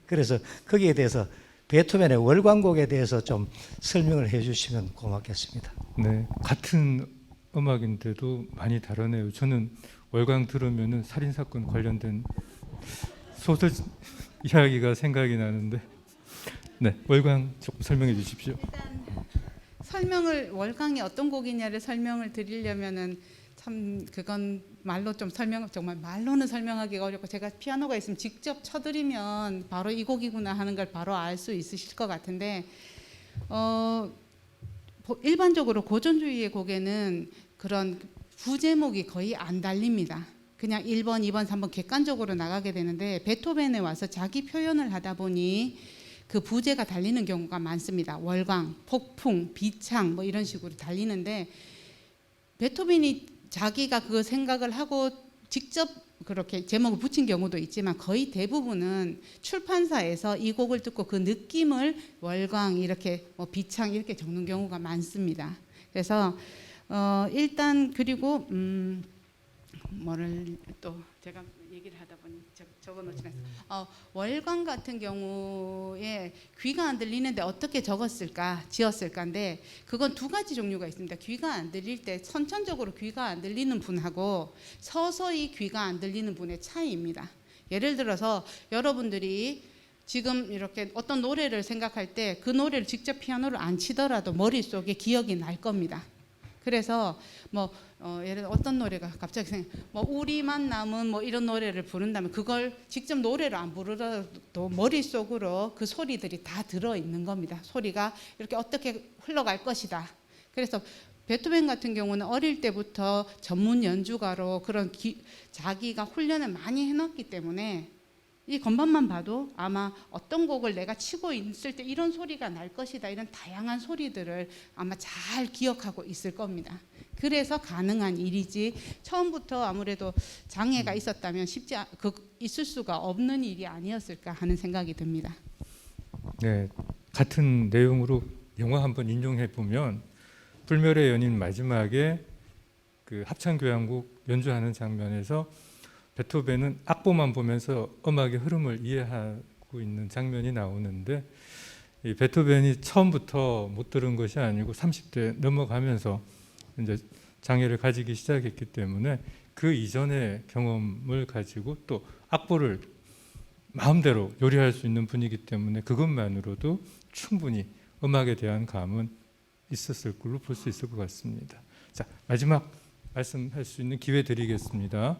그래서 거기에 대해서 베토벤의 월광곡에 대해서 좀 설명을 해주시면 고맙겠습니다. 네, 같은 음악인데도 많이 다르네요. 저는 월광 들으면은 살인 사건 관련된 소설 이야기가 생각이 나는데, 네, 월광 조금 설명해 주십시오. 일단 월광이 어떤 곡이냐를 설명을 드리려면은 참 그건 말로 좀 정말 말로는 설명하기가 어렵고, 제가 피아노가 있으면 직접 쳐드리면 바로 이 곡이구나 하는 걸 바로 알 수 있으실 것 같은데, 일반적으로 고전주의의 곡에는 그런 부제목이 거의 안 달립니다. 그냥 1번, 2번, 3번 객관적으로 나가게 되는데, 베토벤에 와서 자기 표현을 하다 보니 그 부제가 달리는 경우가 많습니다. 월광, 폭풍, 비창 뭐 이런 식으로 달리는데, 베토벤이 자기가 그 생각을 하고 직접 그렇게 제목을 붙인 경우도 있지만 거의 대부분은 출판사에서 이 곡을 듣고 그 느낌을 월광 이렇게 뭐 비창 이렇게 적는 경우가 많습니다. 그래서 일단 그리고 뭐를 또 제가 얘기를 하다 보니 적어놓지 않았어요. 월광 같은 경우에 귀가 안 들리는데 어떻게 적었을까, 지었을까인데 그건 두 가지 종류가 있습니다. 귀가 안 들릴 때 선천적으로 귀가 안 들리는 분하고 서서히 귀가 안 들리는 분의 차이입니다. 예를 들어서 여러분들이 지금 이렇게 어떤 노래를 생각할 때 그 노래를 직접 피아노를 안 치더라도 머릿속에 기억이 날 겁니다. 그래서 뭐 예를 들어 어떤 노래가 갑자기 뭐 우리만 남은 뭐 이런 노래를 부른다면 그걸 직접 노래를 안 부르더라도 머릿속으로 그 소리들이 다 들어 있는 겁니다. 소리가 이렇게 어떻게 흘러갈 것이다. 그래서 베토벤 같은 경우는 어릴 때부터 전문 연주가로 그런 자기가 훈련을 많이 해놨기 때문에 이 건반만 봐도 아마 어떤 곡을 내가 치고 있을 때 이런 소리가 날 것이다, 이런 다양한 소리들을 아마 잘 기억하고 있을 겁니다. 그래서 가능한 일이지 처음부터 아무래도 장애가 있었다면 있을 수가 없는 일이 아니었을까 하는 생각이 듭니다. 네, 같은 내용으로 영화 한번 인용해 보면 불멸의 연인 마지막에 그 합창교향곡 연주하는 장면에서 베토벤은 악보만 보면서 음악의 흐름을 이해하고 있는 장면이 나오는데 이 베토벤이 처음부터 못 들은 것이 아니고 30대 넘어가면서 이제 장애를 가지기 시작했기 때문에 그 이전의 경험을 가지고 또 악보를 마음대로 요리할 수 있는 분이기 때문에 그것만으로도 충분히 음악에 대한 감은 있었을 걸로 볼 수 있을 것 같습니다. 자, 마지막 말씀할 수 있는 기회 드리겠습니다.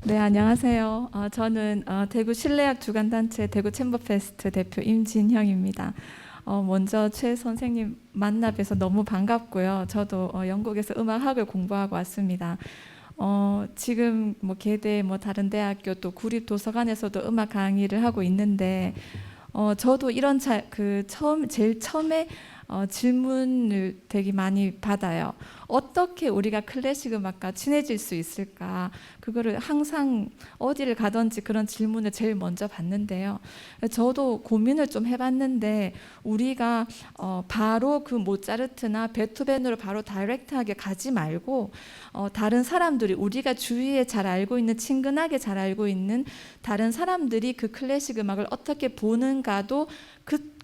네, 안녕하세요. 저는 대구 실내악 주간단체 대구 챔버페스트 대표 임진형입니다. 먼저 최 선생님 만나 뵈서 너무 반갑고요. 저도 영국에서 음악학을 공부하고 왔습니다. 지금 뭐 계대 뭐 다른 대학교 또 구립 도서관에서도 음악 강의를 하고 있는데 저도 이런 제일 처음에 질문을 되게 많이 받아요. 어떻게 우리가 클래식 음악과 친해질 수 있을까? 그거를 항상 어디를 가든지 그런 질문을 제일 먼저 받는데요. 저도 고민을 좀 해봤는데 우리가 바로 그 모차르트나 베토벤으로 바로 다이렉트하게 가지 말고 다른 사람들이 우리가 주위에 잘 알고 있는 친근하게 잘 알고 있는 다른 사람들이 그 클래식 음악을 어떻게 보는가도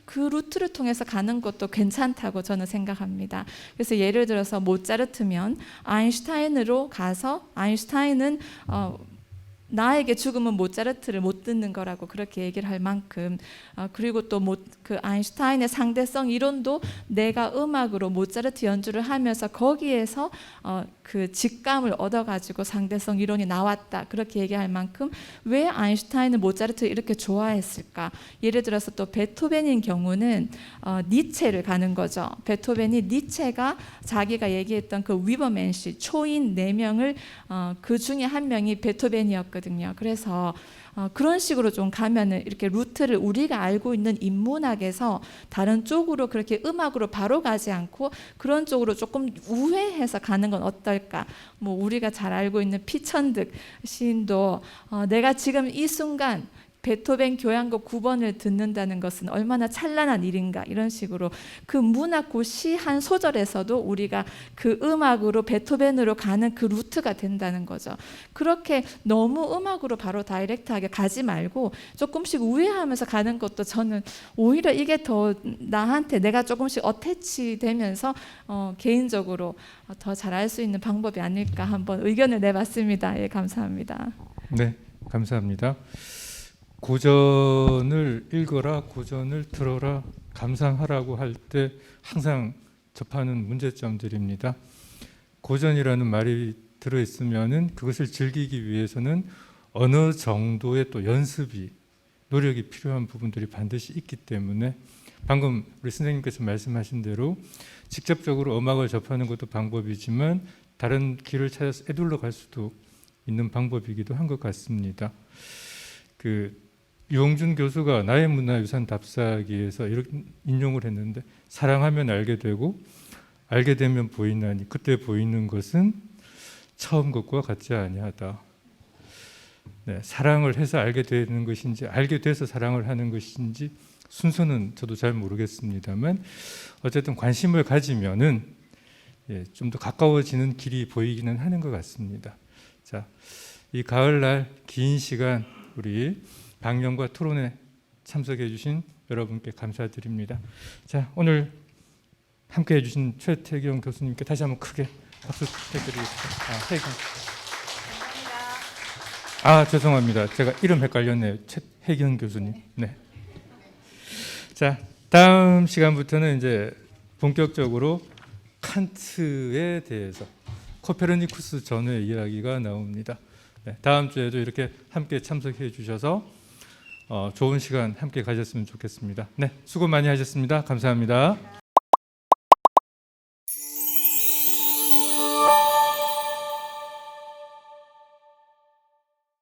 그 루트를 통해서 가는 것도 괜찮다고 저는 생각합니다. 그래서 예를 들어서 모차르트면 아인슈타인으로 가서 아인슈타인은 나에게 죽음은 모차르트를 못 듣는 거라고 그렇게 얘기를 할 만큼 그리고 또 그 아인슈타인의 상대성 이론도 내가 음악으로 모차르트 연주를 하면서 거기에서 그 직감을 얻어가지고 상대성 이론이 나왔다 그렇게 얘기할 만큼 왜 아인슈타인은 모차르트를 이렇게 좋아했을까? 예를 들어서 또 베토벤인 경우는 니체를 가는 거죠. 베토벤이 니체가 자기가 얘기했던 그 위버맨시 초인 4명을 그 중에 한 명이 베토벤이었거든요. 그래서 그런 식으로 좀 가면은 이렇게 루트를 우리가 알고 있는 인문학에서 다른 쪽으로 그렇게 음악으로 바로 가지 않고 그런 쪽으로 조금 우회해서 가는 건 어떨까? 뭐 우리가 잘 알고 있는 피천득 시인도 내가 지금 이 순간 베토벤 교향곡 9번을 듣는다는 것은 얼마나 찬란한 일인가 이런 식으로 그 문학고 시 한 소절에서도 우리가 그 음악으로 베토벤으로 가는 그 루트가 된다는 거죠. 그렇게 너무 음악으로 바로 다이렉트하게 가지 말고 조금씩 우회하면서 가는 것도 저는 오히려 이게 더 나한테 내가 조금씩 어태치 되면서 개인적으로 더 잘할 수 있는 방법이 아닐까 한번 의견을 내봤습니다. 예, 감사합니다. 네, 감사합니다. 고전을 읽어라, 고전을 들어라, 감상하라고 할 때 항상 접하는 문제점들입니다. 고전이라는 말이 들어있으면은 그것을 즐기기 위해서는 어느 정도의 또 연습이, 노력이 필요한 부분들이 반드시 있기 때문에 방금 우리 선생님께서 말씀하신 대로 직접적으로 음악을 접하는 것도 방법이지만 다른 길을 찾아서 애둘러 갈 수도 있는 방법이기도 한 것 같습니다. 유홍준 교수가 나의 문화유산 답사기에서 이렇게 인용을 했는데 사랑하면 알게 되고 알게 되면 보이나니 그때 보이는 것은 처음 것과 같지 아니하다. 네, 사랑을 해서 알게 되는 것인지 알게 돼서 사랑을 하는 것인지 순서는 저도 잘 모르겠습니다만 어쨌든 관심을 가지면은 좀 더 가까워지는 길이 보이기는 하는 것 같습니다. 자, 이 가을날 긴 시간 우리 방영과 토론에 참석해 주신 여러분께 감사드립니다. 자, 오늘 함께 해주신 최태경 교수님께 다시 한번 크게 박수 부탁드리겠습니다. 죄송합니다. 제가 이름 헷갈렸네요. 최혜경 교수님. 네. 자, 다음 시간부터는 이제 본격적으로 칸트에 대해서 코페르니쿠스 전후의 이야기가 나옵니다. 네, 다음 주에도 이렇게 함께 참석해 주셔서 좋은 시간 함께 가졌으면 좋겠습니다. 네, 수고 많이 하셨습니다. 감사합니다.